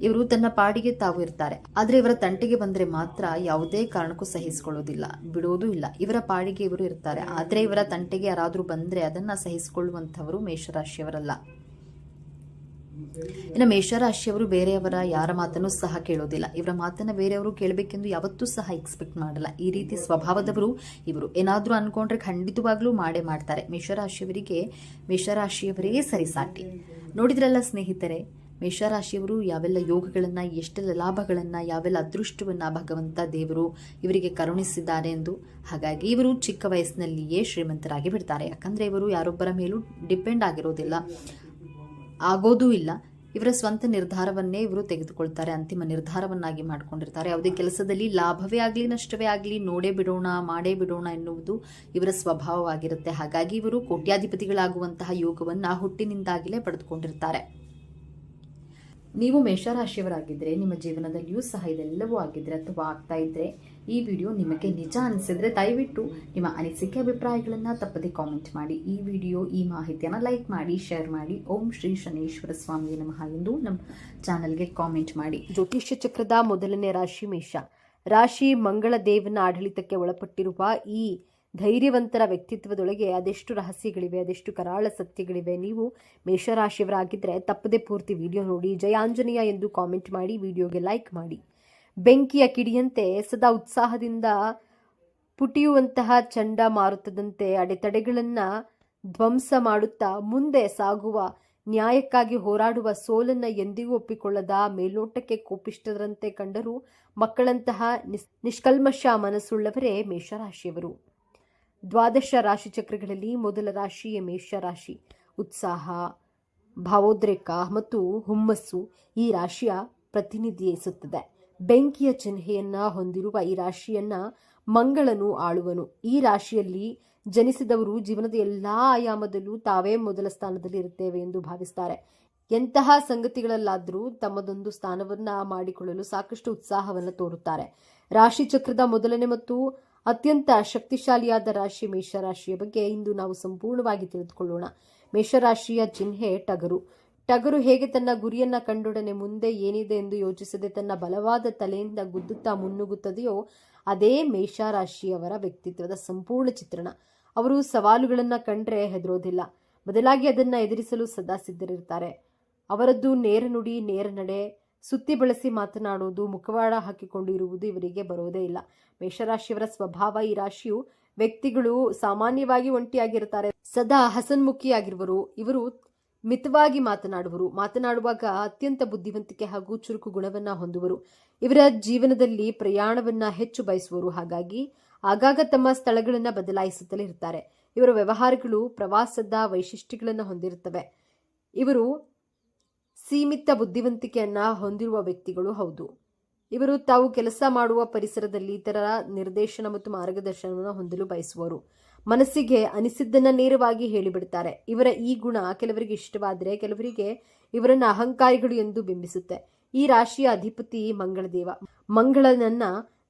ಇವರು ತನ್ನ ಪಾಡಿಗೆ ತಾವು ಇರ್ತಾರೆ. ಆದ್ರೆ ಇವರ ತಂಟೆಗೆ ಬಂದ್ರೆ ಮಾತ್ರ ಯಾವುದೇ ಕಾರಣಕ್ಕೂ ಸಹಿಸಿಕೊಳ್ಳೋದಿಲ್ಲ, ಬಿಡೋದು ಇಲ್ಲ. ಇವರ ಪಾಡಿಗೆ ಇವರು ಇರ್ತಾರೆ. ಆದ್ರೆ ಇವರ ತಂಟೆಗೆ ಯಾರಾದ್ರೂ ಬಂದ್ರೆ ಅದನ್ನ ಸಹಿಸಿಕೊಳ್ಳುವಂಥವರು ಮೇಷರಾಶಿಯವರಲ್ಲ. ಇನ್ನು ಮೇಷರಾಶಿಯವರು ಬೇರೆಯವರ ಯಾರ ಮಾತನ್ನು ಸಹ ಕೇಳೋದಿಲ್ಲ. ಇವರ ಮಾತನ್ನ ಬೇರೆಯವರು ಕೇಳಬೇಕೆಂದು ಯಾವತ್ತೂ ಸಹ ಎಕ್ಸ್ಪೆಕ್ಟ್ ಮಾಡಲ್ಲ. ಈ ರೀತಿ ಸ್ವಭಾವದವರು ಇವರು. ಏನಾದ್ರೂ ಅನ್ಕೊಂಡ್ರೆ ಖಂಡಿತವಾಗ್ಲೂ ಮಾಡೇ ಮಾಡ್ತಾರೆ. ಮೇಷರಾಶಿಯವರೇ ಸರಿಸಾಟಿ. ನೋಡಿದ್ರಲ್ಲ ಸ್ನೇಹಿತರೆ, ಮೇಷರಾಶಿಯವರು ಯಾವೆಲ್ಲ ಯೋಗಗಳನ್ನ, ಎಷ್ಟೆಲ್ಲ ಲಾಭಗಳನ್ನ, ಯಾವೆಲ್ಲ ಅದೃಷ್ಟವನ್ನ ಭಗವಂತ ದೇವರು ಇವರಿಗೆ ಕರುಣಿಸಿದ್ದಾರೆ ಎಂದು. ಹಾಗಾಗಿ ಇವರು ಚಿಕ್ಕ ವಯಸ್ಸಿನಲ್ಲಿಯೇ ಶ್ರೀಮಂತರಾಗಿ ಬಿಡ್ತಾರೆ. ಯಾಕಂದ್ರೆ ಇವರು ಯಾರೊಬ್ಬರ ಮೇಲೂ ಡಿಪೆಂಡ್ ಆಗಿರೋದಿಲ್ಲ, ಆಗೋದೂ ಇಲ್ಲ. ಇವರ ಸ್ವಂತ ನಿರ್ಧಾರವನ್ನೇ ಇವರು ತೆಗೆದುಕೊಳ್ತಾರೆ, ಅಂತಿಮ ನಿರ್ಧಾರವನ್ನಾಗಿ ಮಾಡಿಕೊಂಡಿರ್ತಾರೆ. ಯಾವುದೇ ಕೆಲಸದಲ್ಲಿ ಲಾಭವೇ ಆಗಲಿ ನಷ್ಟವೇ ಆಗಲಿ ನೋಡೇ ಬಿಡೋಣ, ಮಾಡೇ ಬಿಡೋಣ ಎನ್ನುವುದು ಇವರ ಸ್ವಭಾವವಾಗಿರುತ್ತೆ. ಹಾಗಾಗಿ ಇವರು ಕೋಟ್ಯಾಧಿಪತಿಗಳಾಗುವಂತಹ ಯೋಗವನ್ನ ಹುಟ್ಟಿನಿಂದಾಗಲೇ ಪಡೆದುಕೊಂಡಿರ್ತಾರೆ. ನೀವು ಮೇಷರಾಶಿಯವರಾಗಿದ್ದರೆ, ನಿಮ್ಮ ಜೀವನದಲ್ಲಿಯೂ ಸಹ ಇದೆಲ್ಲವೂ ಆಗಿದ್ರೆ ಅಥವಾ ಆಗ್ತಾ ಇದ್ರೆ, ಈ ವಿಡಿಯೋ ನಿಮಗೆ ನಿಜ ಅನಿಸಿದ್ರೆ ದಯವಿಟ್ಟು ನಿಮ್ಮ ಅನಿಸಿಕೆ ಅಭಿಪ್ರಾಯಗಳನ್ನು ತಪ್ಪದೆ ಕಾಮೆಂಟ್ ಮಾಡಿ. ಈ ವಿಡಿಯೋ, ಈ ಮಾಹಿತಿಯನ್ನು ಲೈಕ್ ಮಾಡಿ, ಶೇರ್ ಮಾಡಿ. ಓಂ ಶ್ರೀ ಶನೇಶ್ವರ ಸ್ವಾಮಿ ನಮಃ ಎಂದು ನಮ್ಮ ಚಾನಲ್ಗೆ ಕಾಮೆಂಟ್ ಮಾಡಿ. ಜ್ಯೋತಿಷ್ಯ ಚಕ್ರದ ಮೊದಲನೇ ರಾಶಿ ಮೇಷ ರಾಶಿ. ಮಂಗಳ ದೇವನ ಆಡಳಿತಕ್ಕೆ ಒಳಪಟ್ಟಿರುವ ಈ ಧೈರ್ಯವಂತರ ವ್ಯಕ್ತಿತ್ವದೊಳಗೆ ಅದೆಷ್ಟು ರಹಸ್ಯಗಳಿವೆ, ಅದೆಷ್ಟು ಕರಾಳ ಸತ್ಯಗಳಿವೆ. ನೀವು ಮೇಷರಾಶಿಯವರಾಗಿದ್ದರೆ ತಪ್ಪದೆ ಪೂರ್ತಿ ವಿಡಿಯೋ ನೋಡಿ. ಜಯ ಆಂಜನೇಯ ಎಂದು ಕಾಮೆಂಟ್ ಮಾಡಿ, ವಿಡಿಯೋಗೆ ಲೈಕ್ ಮಾಡಿ. ಬೆಂಕಿಯ ಕಿಡಿಯಂತೆ ಸದಾ ಉತ್ಸಾಹದಿಂದ ಪುಟಿಯುವಂತಹ ಚಂಡಮಾರುತದಂತೆ ಅಡೆತಡೆಗಳನ್ನು ಧ್ವಂಸ ಮಾಡುತ್ತಾ ಮುಂದೆ ಸಾಗುವ, ನ್ಯಾಯಕ್ಕಾಗಿ ಹೋರಾಡುವ, ಸೋಲನ್ನ ಎಂದಿಗೂ ಒಪ್ಪಿಕೊಳ್ಳದ, ಮೇಲ್ನೋಟಕ್ಕೆ ಕೋಪಿಷ್ಟರಂತೆ ಕಂಡರೂ ಮಕ್ಕಳಂತಹ ನಿಷ್ಕಲ್ಮಶ ಮನಸ್ಸುಳ್ಳವರೇ ಮೇಷರಾಶಿಯವರು. ದ್ವಾದಶ ರಾಶಿ ಚಕ್ರಗಳಲ್ಲಿ ಮೊದಲ ರಾಶಿಯೇ ಮೇಷರಾಶಿ. ಉತ್ಸಾಹ, ಭಾವೋದ್ರೇಕ ಮತ್ತು ಹುಮ್ಮಸ್ಸು ಈ ರಾಶಿಯ ಪ್ರತಿನಿಧಿಸುತ್ತದೆ. ಬೆಂಕಿಯ ಚಿಹ್ನೆಯನ್ನ ಹೊಂದಿರುವ ಈ ರಾಶಿಯನ್ನ ಮಂಗಳನು ಆಳುವನು. ಈ ರಾಶಿಯಲ್ಲಿ ಜನಿಸಿದವರು ಜೀವನದ ಎಲ್ಲಾ ಆಯಾಮದಲ್ಲೂ ತಾವೇ ಮೊದಲ ಸ್ಥಾನದಲ್ಲಿ ಇರುತ್ತೇವೆ ಎಂದು ಭಾವಿಸ್ತಾರೆ. ಎಂತಹ ಸಂಗತಿಗಳಲ್ಲಾದರೂ ತಮ್ಮದೊಂದು ಸ್ಥಾನವನ್ನ ಮಾಡಿಕೊಳ್ಳಲು ಸಾಕಷ್ಟು ಉತ್ಸಾಹವನ್ನು ತೋರುತ್ತಾರೆ. ರಾಶಿ ಚಕ್ರದ ಮೊದಲನೇ ಮತ್ತು ಅತ್ಯಂತ ಶಕ್ತಿಶಾಲಿಯಾದ ರಾಶಿ ಮೇಷರಾಶಿಯ ಬಗ್ಗೆ ಇಂದು ನಾವು ಸಂಪೂರ್ಣವಾಗಿ ತಿಳಿದುಕೊಳ್ಳೋಣ. ಮೇಷರಾಶಿಯ ಚಿಹ್ನೆ ಟಗರು. ಟಗರು ಹೇಗೆ ತನ್ನ ಗುರಿಯನ್ನ ಕಂಡೊಡನೆ ಮುಂದೆ ಏನಿದೆ ಎಂದು ಯೋಚಿಸದೆ ತನ್ನ ಬಲವಾದ ತಲೆಯಿಂದ ಗುದ್ದುತ್ತಾ ಮುನ್ನುಗ್ಗುತ್ತದೆಯೋ ಅದೇ ಮೇಷರಾಶಿಯವರ ವ್ಯಕ್ತಿತ್ವದ ಸಂಪೂರ್ಣ ಚಿತ್ರಣ. ಅವರು ಸವಾಲುಗಳನ್ನ ಕಂಡ್ರೆ ಹೆದರೋದಿಲ್ಲ, ಬದಲಾಗಿ ಅದನ್ನ ಎದುರಿಸಲು ಸದಾ ಸಿದ್ಧರಿರ್ತಾರೆ. ಅವರದ್ದು ನೇರ ನುಡಿ, ನೇರ ನಡೆ, ಸುತ್ತಿ ಬಳಸಿ ಮಾತನಾಡುವುದು, ಮುಖವಾಡ ಹಾಕಿಕೊಂಡಿರುವುದು ಇವರಿಗೆ ಬರೋದೇ ಇಲ್ಲ. ಮೇಷರಾಶಿಯವರ ಸ್ವಭಾವ. ಈ ರಾಶಿಯು ವ್ಯಕ್ತಿಗಳು ಸಾಮಾನ್ಯವಾಗಿ ಒಂಟಿಯಾಗಿರುತ್ತಾರೆ, ಸದಾ ಹಸನ್ಮುಖಿಯಾಗಿರುವರು. ಇವರು ಮಿತವಾಗಿ ಮಾತನಾಡುವಾಗ ಅತ್ಯಂತ ಬುದ್ಧಿವಂತಿಕೆ ಹಾಗೂ ಚುರುಕು ಗುಣವನ್ನ ಹೊಂದುವರು. ಇವರ ಜೀವನದಲ್ಲಿ ಪ್ರಯಾಣವನ್ನ ಹೆಚ್ಚು ಬಯಸುವರು. ಹಾಗಾಗಿ ಆಗಾಗ ತಮ್ಮ ಸ್ಥಳಗಳನ್ನ ಬದಲಾಯಿಸುತ್ತಲೇ ಇರ್ತಾರೆ. ಇವರ ವ್ಯವಹಾರಗಳು ಪ್ರವಾಸದ ವೈಶಿಷ್ಟ್ಯಗಳನ್ನು ಹೊಂದಿರುತ್ತವೆ. ಇವರು ಸೀಮಿತ ಬುದ್ಧಿವಂತಿಕೆಯನ್ನ ಹೊಂದಿರುವ ವ್ಯಕ್ತಿಗಳು ಹೌದು. ಇವರು ತಾವು ಕೆಲಸ ಮಾಡುವ ಪರಿಸರದಲ್ಲಿ ಇತರರ ನಿರ್ದೇಶನ ಮತ್ತು ಮಾರ್ಗದರ್ಶನವನ್ನು ಹೊಂದಲು ಬಯಸುವರು. ಮನಸ್ಸಿಗೆ ಅನಿಸಿದ್ದನ್ನ ನೇರವಾಗಿ ಹೇಳಿಬಿಡ್ತಾರೆ. ಇವರ ಈ ಗುಣ ಕೆಲವರಿಗೆ ಇಷ್ಟವಾದರೆ ಕೆಲವರಿಗೆ ಇವರನ್ನ ಅಹಂಕಾರಿಗಳು ಎಂದು ಬಿಂಬಿಸುತ್ತೆ. ಈ ರಾಶಿಯ ಅಧಿಪತಿ ಮಂಗಳದೇವ. ಮಂಗಳನನ್ನ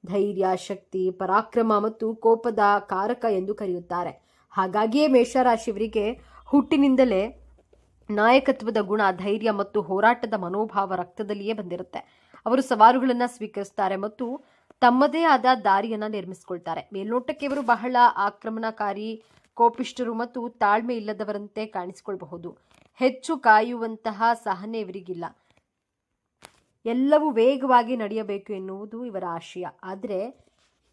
ಧೈರ್ಯ, ಶಕ್ತಿ, ಪರಾಕ್ರಮ ಮತ್ತು ಕೋಪದ ಕಾರಕ ಎಂದು ಕರೆಯುತ್ತಾರೆ. ಹಾಗಾಗಿಯೇ ಮೇಷರಾಶಿಯವರಿಗೆ ಹುಟ್ಟಿನಿಂದಲೇ ನಾಯಕತ್ವದ ಗುಣ, ಧೈರ್ಯ ಮತ್ತು ಹೋರಾಟದ ಮನೋಭಾವ ರಕ್ತದಲ್ಲಿಯೇ ಬಂದಿರುತ್ತೆ. ಅವರು ಸವಾಲುಗಳನ್ನು ಸ್ವೀಕರಿಸುತ್ತಾರೆ ಮತ್ತು ತಮ್ಮದೇ ಆದ ದಾರಿಯನ್ನ ನಿರ್ಮಿಸಿಕೊಳ್ತಾರೆ. ಮೇಲ್ನೋಟಕ್ಕೆ ಇವರು ಬಹಳ ಆಕ್ರಮಣಕಾರಿ, ಕೋಪಿಷ್ಠರು ಮತ್ತು ತಾಳ್ಮೆ ಇಲ್ಲದವರಂತೆ ಕಾಣಿಸಿಕೊಳ್ಳಬಹುದು. ಹೆಚ್ಚು ಕಾಯುವಂತಹ ಸಹನೆ ಇವರಿಗಿಲ್ಲ. ಎಲ್ಲವೂ ವೇಗವಾಗಿ ನಡೆಯಬೇಕು ಎನ್ನುವುದು ಇವರ ಆಶಯ. ಆದರೆ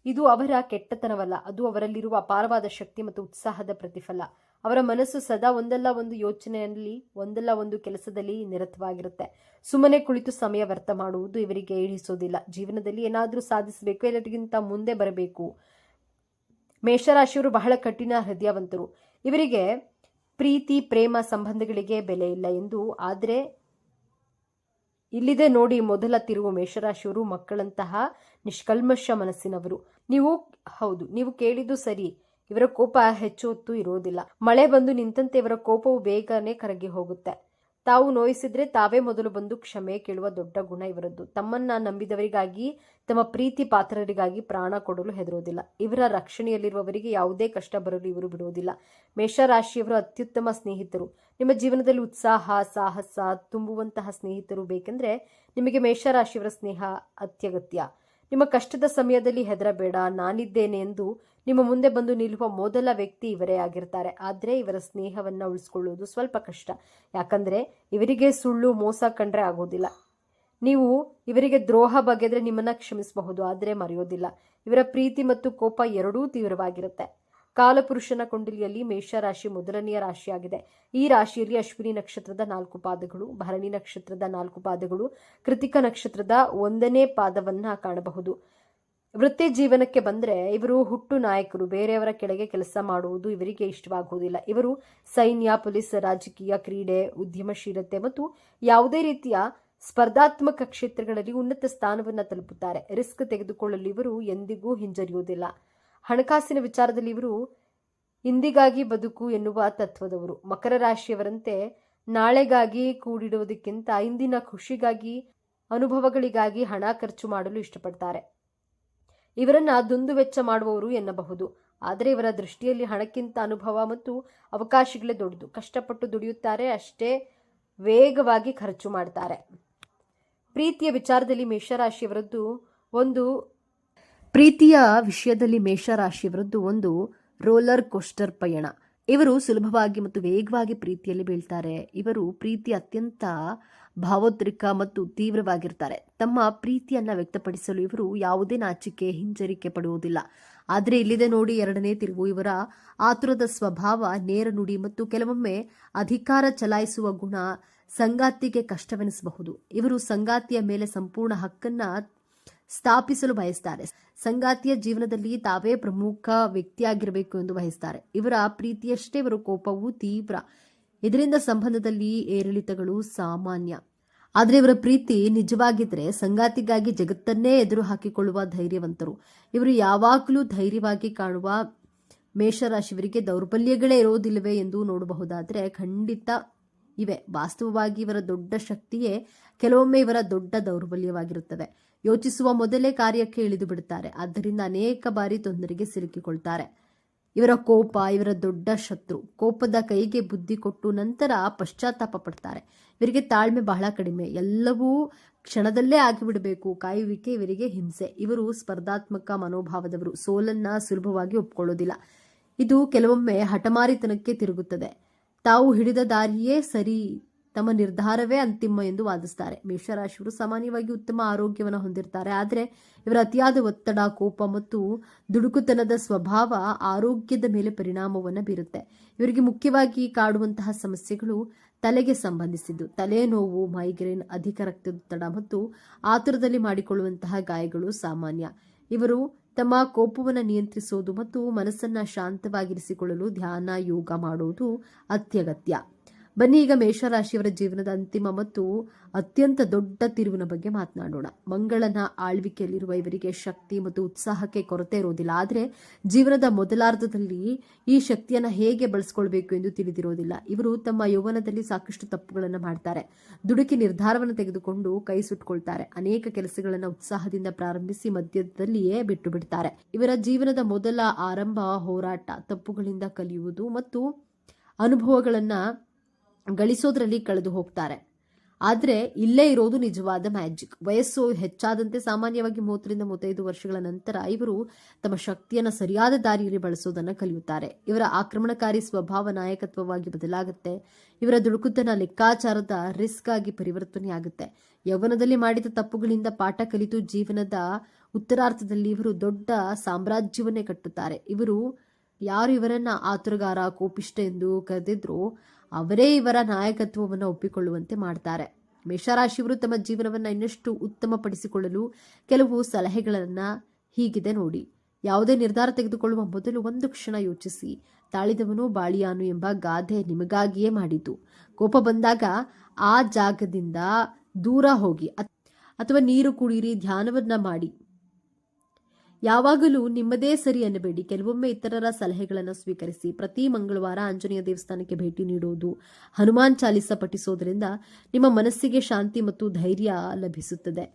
ಇದು ಅವರ ಕೆಟ್ಟತನವಲ್ಲ, ಅದು ಅವರಲ್ಲಿರುವ ಅಪಾರವಾದ ಶಕ್ತಿ ಮತ್ತು ಉತ್ಸಾಹದ ಪ್ರತಿಫಲ. ಅವರ ಮನಸ್ಸು ಸದಾ ಒಂದಲ್ಲ ಒಂದು ಯೋಚನೆಯಲ್ಲಿ, ಒಂದಲ್ಲ ಒಂದು ಕೆಲಸದಲ್ಲಿ ನಿರತವಾಗಿರುತ್ತೆ. ಸುಮ್ಮನೆ ಕುಳಿತು ಸಮಯ ವ್ಯರ್ಥ ಮಾಡುವುದು ಇವರಿಗೆ ಹಿಡಿಸೋದಿಲ್ಲ. ಜೀವನದಲ್ಲಿ ಏನಾದರೂ ಸಾಧಿಸಬೇಕು, ಎಲ್ಲರಿಗಿಂತ ಮುಂದೆ ಬರಬೇಕು. ಮೇಷರಾಶಿಯವರು ಬಹಳ ಕಠಿಣ ಹೃದಯವಂತರು. ಇವರಿಗೆ ಪ್ರೀತಿ, ಪ್ರೇಮ, ಸಂಬಂಧಗಳಿಗೆ ಬೆಲೆ ಇಲ್ಲ ಎಂದು. ಆದರೆ ಇಲ್ಲಿದೆ ನೋಡಿ ಮೊದಲ ತಿರುವು. ಮೇಷರಾಶಿಯವರು ಮಕ್ಕಳಂತಹ ನಿಷ್ಕಲ್ಮಶ ಮನಸ್ಸಿನವರು. ನೀವು ಕೇಳಿದ್ದು ಸರಿ. ಇವರ ಕೋಪ ಹೆಚ್ಚು ಹೊತ್ತು ಇರುವುದಿಲ್ಲ. ಮಳೆ ಬಂದು ನಿಂತಂತೆ ಇವರ ಕೋಪವು ಬೇಗನೆ ಕರಗಿ ಹೋಗುತ್ತೆ. ತಾವು ನೋಯಿಸಿದ್ರೆ ತಾವೇ ಮೊದಲು ಬಂದು ಕ್ಷಮೆ ಕೇಳುವ ದೊಡ್ಡ ಗುಣ ಇವರದ್ದು. ತಮ್ಮನ್ನ ನಂಬಿದವರಿಗಾಗಿ, ತಮ್ಮ ಪ್ರೀತಿ ಪಾತ್ರರಿಗಾಗಿ ಪ್ರಾಣ ಕೊಡಲು ಹೆದರೋದಿಲ್ಲ. ಇವರ ರಕ್ಷಣೆಯಲ್ಲಿರುವವರಿಗೆ ಯಾವುದೇ ಕಷ್ಟ ಬರಲು ಇವರು ಬಿಡುವುದಿಲ್ಲ. ಮೇಷರಾಶಿಯವರು ಅತ್ಯುತ್ತಮ ಸ್ನೇಹಿತರು. ನಿಮ್ಮ ಜೀವನದಲ್ಲಿ ಉತ್ಸಾಹ, ಸಾಹಸ ತುಂಬುವಂತಹ ಸ್ನೇಹಿತರು ಬೇಕೆಂದ್ರೆ ನಿಮಗೆ ಮೇಷರಾಶಿಯವರ ಸ್ನೇಹ ಅತ್ಯಗತ್ಯ. ನಿಮ್ಮ ಕಷ್ಟದ ಸಮಯದಲ್ಲಿ ಹೆದರಬೇಡ, ನಾನಿದ್ದೇನೆ ಎಂದು ನಿಮ್ಮ ಮುಂದೆ ಬಂದು ನಿಲ್ಲುವ ಮೊದಲ ವ್ಯಕ್ತಿ ಇವರೇ ಆಗಿರ್ತಾರೆ. ಆದರೆ ಇವರ ಸ್ನೇಹವನ್ನ ಉಳಿಸ್ಕೊಳ್ಳುವುದು ಸ್ವಲ್ಪ ಕಷ್ಟ. ಯಾಕಂದ್ರೆ ಇವರಿಗೆ ಸುಳ್ಳು, ಮೋಸ ಕಂಡ್ರೆ ಆಗೋದಿಲ್ಲ. ನೀವು ಇವರಿಗೆ ದ್ರೋಹ ಬಗೆದ್ರೆ ನಿಮ್ಮನ್ನ ಕ್ಷಮಿಸಬಹುದು, ಆದರೆ ಮರೆಯೋದಿಲ್ಲ. ಇವರ ಪ್ರೀತಿ ಮತ್ತು ಕೋಪ ಎರಡೂ ತೀವ್ರವಾಗಿರುತ್ತೆ. ಕಾಲಪುರುಷನ ಕುಂಡಲಿಯಲ್ಲಿ ಮೇಷರಾಶಿ ಮೊದಲನೆಯ ರಾಶಿಯಾಗಿದೆ. ಈ ರಾಶಿಯಲ್ಲಿ ಅಶ್ವಿನಿ ನಕ್ಷತ್ರದ 4 ಪಾದಗಳು, ಭರಣಿ ನಕ್ಷತ್ರದ 4 ಪಾದಗಳು, ಕೃತಿಕ ನಕ್ಷತ್ರದ 1ನೇ ಪಾದವನ್ನ ಕಾಣಬಹುದು. ವೃತ್ತಿ ಜೀವನಕ್ಕೆ ಬಂದ್ರೆ ಇವರು ಹುಟ್ಟು ನಾಯಕರು. ಬೇರೆಯವರ ಕೆಳಗೆ ಕೆಲಸ ಮಾಡುವುದು ಇವರಿಗೆ ಇಷ್ಟವಾಗುವುದಿಲ್ಲ. ಇವರು ಸೈನ್ಯ, ಪೊಲೀಸ್, ರಾಜಕೀಯ, ಕ್ರೀಡೆ, ಉದ್ಯಮಶೀಲತೆ ಮತ್ತು ಯಾವುದೇ ರೀತಿಯ ಸ್ಪರ್ಧಾತ್ಮಕ ಕ್ಷೇತ್ರಗಳಲ್ಲಿ ಉನ್ನತ ಸ್ಥಾನವನ್ನು ತಲುಪುತ್ತಾರೆ. ರಿಸ್ಕ್ ತೆಗೆದುಕೊಳ್ಳಲು ಇವರು ಎಂದಿಗೂ ಹಿಂಜರಿಯುವುದಿಲ್ಲ. ಹಣಕಾಸಿನ ವಿಚಾರದಲ್ಲಿ ಇವರು ಇಂದಿಗಾಗಿ ಬದುಕು ಎನ್ನುವ ತತ್ವದವರು. ಮಕರ ರಾಶಿಯವರಂತೆ ನಾಳೆಗಾಗಿ ಕೂಡಿಡುವುದಕ್ಕಿಂತ ಇಂದಿನ ಖುಷಿಗಾಗಿ, ಅನುಭವಗಳಿಗಾಗಿ ಹಣ ಖರ್ಚು ಮಾಡಲು ಇಷ್ಟಪಡ್ತಾರೆ. ಇವರನ್ನ ದುಂದು ವೆಚ್ಚ ಮಾಡುವವರು ಎನ್ನಬಹುದು. ಆದರೆ ಇವರ ದೃಷ್ಟಿಯಲ್ಲಿ ಹಣಕ್ಕಿಂತ ಅನುಭವ ಮತ್ತು ಅವಕಾಶಗಳೇ ದೊಡ್ಡದು. ಕಷ್ಟಪಟ್ಟು ದುಡಿಯುತ್ತಾರೆ, ಅಷ್ಟೇ ವೇಗವಾಗಿ ಖರ್ಚು ಮಾಡ್ತಾರೆ. ಪ್ರೀತಿಯ ವಿಚಾರದಲ್ಲಿ ಮೇಷರಾಶಿಯವರದ್ದು ಒಂದು ರೋಲರ್ ಕೋಸ್ಟರ್ ಪಯಣ. ಇವರು ಸುಲಭವಾಗಿ ಮತ್ತು ವೇಗವಾಗಿ ಪ್ರೀತಿಯಲ್ಲಿ ಬೀಳ್ತಾರೆ. ಇವರು ಪ್ರೀತಿ ಅತ್ಯಂತ ಭಾವೋದ್ರಿಕ ಮತ್ತು ತೀವ್ರವಾಗಿರ್ತಾರೆ. ತಮ್ಮ ಪ್ರೀತಿಯನ್ನ ವ್ಯಕ್ತಪಡಿಸಲು ಇವರು ಯಾವುದೇ ನಾಚಿಕೆ, ಹಿಂಜರಿಕೆ ಪಡುವುದಿಲ್ಲ. ಆದರೆ ಇಲ್ಲಿದೆ ನೋಡಿ 2ನೇ ತಿರುವು. ಇವರ ಆತುರದ ಸ್ವಭಾವ, ನೇರ ನುಡಿ ಮತ್ತು ಕೆಲವೊಮ್ಮೆ ಅಧಿಕಾರ ಚಲಾಯಿಸುವ ಗುಣ ಸಂಗಾತಿಗೆ ಕಷ್ಟವೆನಿಸಬಹುದು. ಇವರು ಸಂಗಾತಿಯ ಮೇಲೆ ಸಂಪೂರ್ಣ ಹಕ್ಕನ್ನ ಸ್ಥಾಪಿಸಲು ಬಯಸ್ತಾರೆ. ಸಂಗಾತಿಯ ಜೀವನದಲ್ಲಿ ತಾವೇ ಪ್ರಮುಖ ವ್ಯಕ್ತಿಯಾಗಿರಬೇಕು ಎಂದು ಬಯಸ್ತಾರೆ. ಇವರ ಪ್ರೀತಿಯಷ್ಟೇ ಇವರ ಕೋಪವೂ ತೀವ್ರ. ಇದರಿಂದ ಸಂಬಂಧದಲ್ಲಿ ಏರಿಳಿತಗಳು ಸಾಮಾನ್ಯ. ಆದರೆ ಇವರ ಪ್ರೀತಿ ನಿಜವಾಗಿದ್ರೆ ಸಂಗಾತಿಗಾಗಿ ಜಗತ್ತನ್ನೇ ಎದುರು ಹಾಕಿಕೊಳ್ಳುವ ಧೈರ್ಯವಂತರು. ಇವರು ಯಾವಾಗಲೂ ಧೈರ್ಯವಾಗಿ ಕಾಣುವ ಮೇಷರಾಶಿಯವರಿಗೆ ದೌರ್ಬಲ್ಯಗಳೇ ಇರೋದಿಲ್ಲವೇ ಎಂದು ನೋಡಬಹುದಾದ್ರೆ ಖಂಡಿತ ಇವೆ. ವಾಸ್ತವವಾಗಿ ಇವರ ದೊಡ್ಡ ಶಕ್ತಿಯೇ ಕೆಲವೊಮ್ಮೆ ಇವರ ದೊಡ್ಡ ದೌರ್ಬಲ್ಯವಾಗಿರುತ್ತದೆ. ಯೋಚಿಸುವ ಮೊದಲೇ ಕಾರ್ಯಕ್ಕೆ ಇಳಿದು ಬಿಡುತ್ತಾರೆ. ಆದ್ದರಿಂದ ಅನೇಕ ಬಾರಿ ತೊಂದರೆಗೆ ಸಿಲುಕಿಕೊಳ್ತಾರೆ. ಇವರ ಕೋಪ ಇವರ ದೊಡ್ಡ ಶತ್ರು. ಕೋಪದ ಕೈಗೆ ಬುದ್ಧಿ ಕೊಟ್ಟು ನಂತರ ಪಶ್ಚಾತ್ತಾಪ ಪಡ್ತಾರೆ. ಇವರಿಗೆ ತಾಳ್ಮೆ ಬಹಳ ಕಡಿಮೆ. ಎಲ್ಲವೂ ಕ್ಷಣದಲ್ಲೇ ಆಗಿಬಿಡಬೇಕು. ಕಾಯುವಿಕೆ ಇವರಿಗೆ ಹಿಂಸೆ. ಇವರು ಸ್ಪರ್ಧಾತ್ಮಕ ಮನೋಭಾವದವರು. ಸೋಲನ್ನ ಸುಲಭವಾಗಿ ಒಪ್ಕೊಳ್ಳೋದಿಲ್ಲ. ಇದು ಕೆಲವೊಮ್ಮೆ ಹಠಮಾರಿತನಕ್ಕೆ ತಿರುಗುತ್ತದೆ. ತಾವು ಹಿಡಿದ ದಾರಿಯೇ ಸರಿ, ತಮ್ಮ ನಿರ್ಧಾರವೇ ಅಂತಿಮ ಎಂದು ವಾದಿಸ್ತಾರೆ. ಮೇಷರಾಶಿಯವರು ಸಾಮಾನ್ಯವಾಗಿ ಉತ್ತಮ ಆರೋಗ್ಯವನ್ನು ಹೊಂದಿರ್ತಾರೆ. ಆದರೆ ಇವರ ಅತಿಯಾದ ಒತ್ತಡ, ಕೋಪ ಮತ್ತು ದುಡುಕುತನದ ಸ್ವಭಾವ ಆರೋಗ್ಯದ ಮೇಲೆ ಪರಿಣಾಮವನ್ನು ಬೀರುತ್ತೆ. ಇವರಿಗೆ ಮುಖ್ಯವಾಗಿ ಕಾಡುವಂತಹ ಸಮಸ್ಯೆಗಳು ತಲೆಗೆ ಸಂಬಂಧಿಸಿದ್ದು. ತಲೆನೋವು, ಮೈಗ್ರೇನ್, ಅಧಿಕ ರಕ್ತದೊತ್ತಡ ಮತ್ತು ಆತುರದಲ್ಲಿ ಮಾಡಿಕೊಳ್ಳುವಂತಹ ಗಾಯಗಳು ಸಾಮಾನ್ಯ. ಇವರು ತಮ್ಮ ಕೋಪವನ್ನು ನಿಯಂತ್ರಿಸುವುದು ಮತ್ತು ಮನಸ್ಸನ್ನ ಶಾಂತವಾಗಿರಿಸಿಕೊಳ್ಳಲು ಧ್ಯಾನ, ಯೋಗ ಮಾಡುವುದು ಅತ್ಯಗತ್ಯ. ಬನ್ನಿ ಈಗ ಮೇಷರಾಶಿಯವರ ಜೀವನದ ಅಂತಿಮ ಮತ್ತು ಅತ್ಯಂತ ದೊಡ್ಡ ತಿರುವಿನ ಬಗ್ಗೆ ಮಾತನಾಡೋಣ. ಮಂಗಳನ ಆಳ್ವಿಕೆಯಲ್ಲಿರುವ ಇವರಿಗೆ ಶಕ್ತಿ ಮತ್ತು ಉತ್ಸಾಹಕ್ಕೆ ಕೊರತೆ ಇರೋದಿಲ್ಲ. ಆದರೆ ಜೀವನದ ಮೊದಲಾರ್ಧದಲ್ಲಿ ಈ ಶಕ್ತಿಯನ್ನು ಹೇಗೆ ಬಳಸ್ಕೊಳ್ಬೇಕು ಎಂದು ತಿಳಿದಿರೋದಿಲ್ಲ. ಇವರು ತಮ್ಮ ಯೌವನದಲ್ಲಿ ಸಾಕಷ್ಟು ತಪ್ಪುಗಳನ್ನು ಮಾಡ್ತಾರೆ. ದುಡುಕಿ ನಿರ್ಧಾರವನ್ನು ತೆಗೆದುಕೊಂಡು ಕೈ ಸುಟ್ಕೊಳ್ತಾರೆ. ಅನೇಕ ಕೆಲಸಗಳನ್ನು ಉತ್ಸಾಹದಿಂದ ಪ್ರಾರಂಭಿಸಿ ಮಧ್ಯದಲ್ಲಿಯೇ ಬಿಟ್ಟು ಬಿಡ್ತಾರೆ. ಇವರ ಜೀವನದ ಮೊದಲ ಆರಂಭ ಹೋರಾಟ, ತಪ್ಪುಗಳಿಂದ ಕಲಿಯುವುದು ಮತ್ತು ಅನುಭವಗಳನ್ನ ಗಳಿಸೋದ್ರಲ್ಲಿ ಕಳೆದು ಹೋಗ್ತಾರೆ. ಆದರೆ ಇಲ್ಲೇ ಇರೋದು ನಿಜವಾದ ಮ್ಯಾಜಿಕ್. ವಯಸ್ಸು ಹೆಚ್ಚಾದಂತೆ ಸಾಮಾನ್ಯವಾಗಿ 30ರಿಂದ 35 ವರ್ಷಗಳ ನಂತರ ಇವರು ತಮ್ಮ ಶಕ್ತಿಯನ್ನು ಸರಿಯಾದ ದಾರಿಯಲ್ಲಿ ಬಳಸೋದನ್ನು ಕಲಿಯುತ್ತಾರೆ. ಇವರ ಆಕ್ರಮಣಕಾರಿ ಸ್ವಭಾವ ನಾಯಕತ್ವವಾಗಿ ಬದಲಾಗುತ್ತೆ. ಇವರ ದುಡುಕುತನ ಲೆಕ್ಕಾಚಾರದ ರಿಸ್ಕ್ ಆಗಿ ಪರಿವರ್ತನೆಯಾಗುತ್ತೆ. ಯೌವನದಲ್ಲಿ ಮಾಡಿದ ತಪ್ಪುಗಳಿಂದ ಪಾಠ ಕಲಿತು ಜೀವನದ ಉತ್ತರಾರ್ಧದಲ್ಲಿ ಇವರು ದೊಡ್ಡ ಸಾಮ್ರಾಜ್ಯವನ್ನೇ ಕಟ್ಟುತ್ತಾರೆ. ಯಾರು ಇವರನ್ನ ಆತುರಗಾರ, ಕೋಪಿಷ್ಟ ಎಂದು ಕರೆದಿದ್ರೋ ಅವರೇ ಇವರ ನಾಯಕತ್ವವನ್ನು ಒಪ್ಪಿಕೊಳ್ಳುವಂತೆ ಮಾಡ್ತಾರೆ. ಮೇಷರಾಶಿಯವರು ತಮ್ಮ ಜೀವನವನ್ನು ಇನ್ನಷ್ಟು ಉತ್ತಮಪಡಿಸಿಕೊಳ್ಳಲು ಕೆಲವು ಸಲಹೆಗಳನ್ನು ಹೀಗಿದೆ ನೋಡಿ. ಯಾವುದೇ ನಿರ್ಧಾರ ತೆಗೆದುಕೊಳ್ಳುವ ಮೊದಲು ಒಂದು ಕ್ಷಣ ಯೋಚಿಸಿ. ತಾಳಿದವನು ಬಾಳಿಯಾನು ಎಂಬ ಗಾದೆ ನಿಮಗಾಗಿಯೇ ಮಾಡಿತು. ಕೋಪ ಬಂದಾಗ ಆ ಜಾಗದಿಂದ ದೂರ ಹೋಗಿ ಅಥವಾ ನೀರು ಕುಡಿಯಿರಿ, ಧ್ಯಾನವನ್ನ ಮಾಡಿ. ಯಾವಾಗಲೂ ನಿಮ್ಮದೇ ಸರಿ ಅನ್ನಬೇಡಿ. ಕೆಲವೊಮ್ಮೆ ಇತರರ ಸಲಹೆಗಳನ್ನು ಸ್ವೀಕರಿಸಿ. ಪ್ರತಿ ಮಂಗಳವಾರ ಆಂಜನೇಯ ದೇವಸ್ಥಾನಕ್ಕೆ ಭೇಟಿ ನೀಡುವುದು, ಹನುಮಾನ್ ಚಾಲಿಸ ಪಠಿಸೋದ್ರಿಂದ ನಿಮ್ಮ ಮನಸ್ಸಿಗೆ ಶಾಂತಿ ಮತ್ತು ಧೈರ್ಯ ಲಭಿಸುತ್ತದೆ.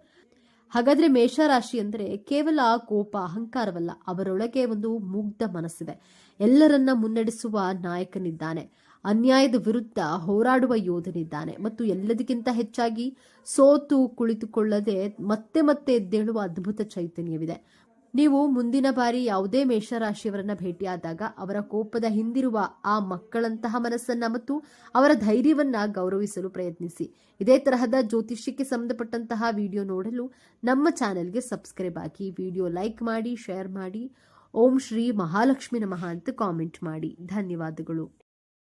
ಹಾಗಾದ್ರೆ ಮೇಷರಾಶಿ ಅಂದರೆ ಕೇವಲ ಕೋಪ, ಅಹಂಕಾರವಲ್ಲ. ಅವರೊಳಗೆ ಒಂದು ಮುಗ್ಧ ಮನಸ್ಸಿದೆ. ಎಲ್ಲರನ್ನ ಮುನ್ನಡೆಸುವ ನಾಯಕನಿದ್ದಾನೆ. ಅನ್ಯಾಯದ ವಿರುದ್ಧ ಹೋರಾಡುವ ಯೋಧನಿದ್ದಾನೆ ಮತ್ತು ಎಲ್ಲದಕ್ಕಿಂತ ಹೆಚ್ಚಾಗಿ ಸೋತು ಕುಳಿತುಕೊಳ್ಳದೆ ಮತ್ತೆ ಮತ್ತೆ ಎದ್ದೇಳುವ ಅದ್ಭುತ ಚೈತನ್ಯವಿದೆ. ನೀವು ಮುಂದಿನ ಬಾರಿ ಯಾವುದೇ ಮೇಷರಾಶಿಯವರನ್ನ ಭೇಟಿಯಾದಾಗ ಅವರ ಕೋಪದ ಹಿಂದಿರುವ ಆ ಮಕ್ಕಳಂತಹ ಮನಸ್ಸನ್ನ ಮತ್ತು ಅವರ ಧೈರ್ಯವನ್ನ ಗೌರವಿಸಲು ಪ್ರಯತ್ನಿಸಿ. ಇದೇ ತರಹದ ಜ್ಯೋತಿಷ್ಯಕ್ಕೆ ಸಂಬಂಧಪಟ್ಟಂತಹ ವಿಡಿಯೋ ನೋಡಲು ನಮ್ಮ ಚಾನೆಲ್ಗೆ ಸಬ್ಸ್ಕ್ರೈಬ್ ಆಗಿ, ವಿಡಿಯೋ ಲೈಕ್ ಮಾಡಿ, ಶೇರ್ ಮಾಡಿ. ಓಂ ಶ್ರೀ ಮಹಾಲಕ್ಷ್ಮಿ ನಮಃ ಅಂತ ಕಾಮೆಂಟ್ ಮಾಡಿ. ಧನ್ಯವಾದಗಳು.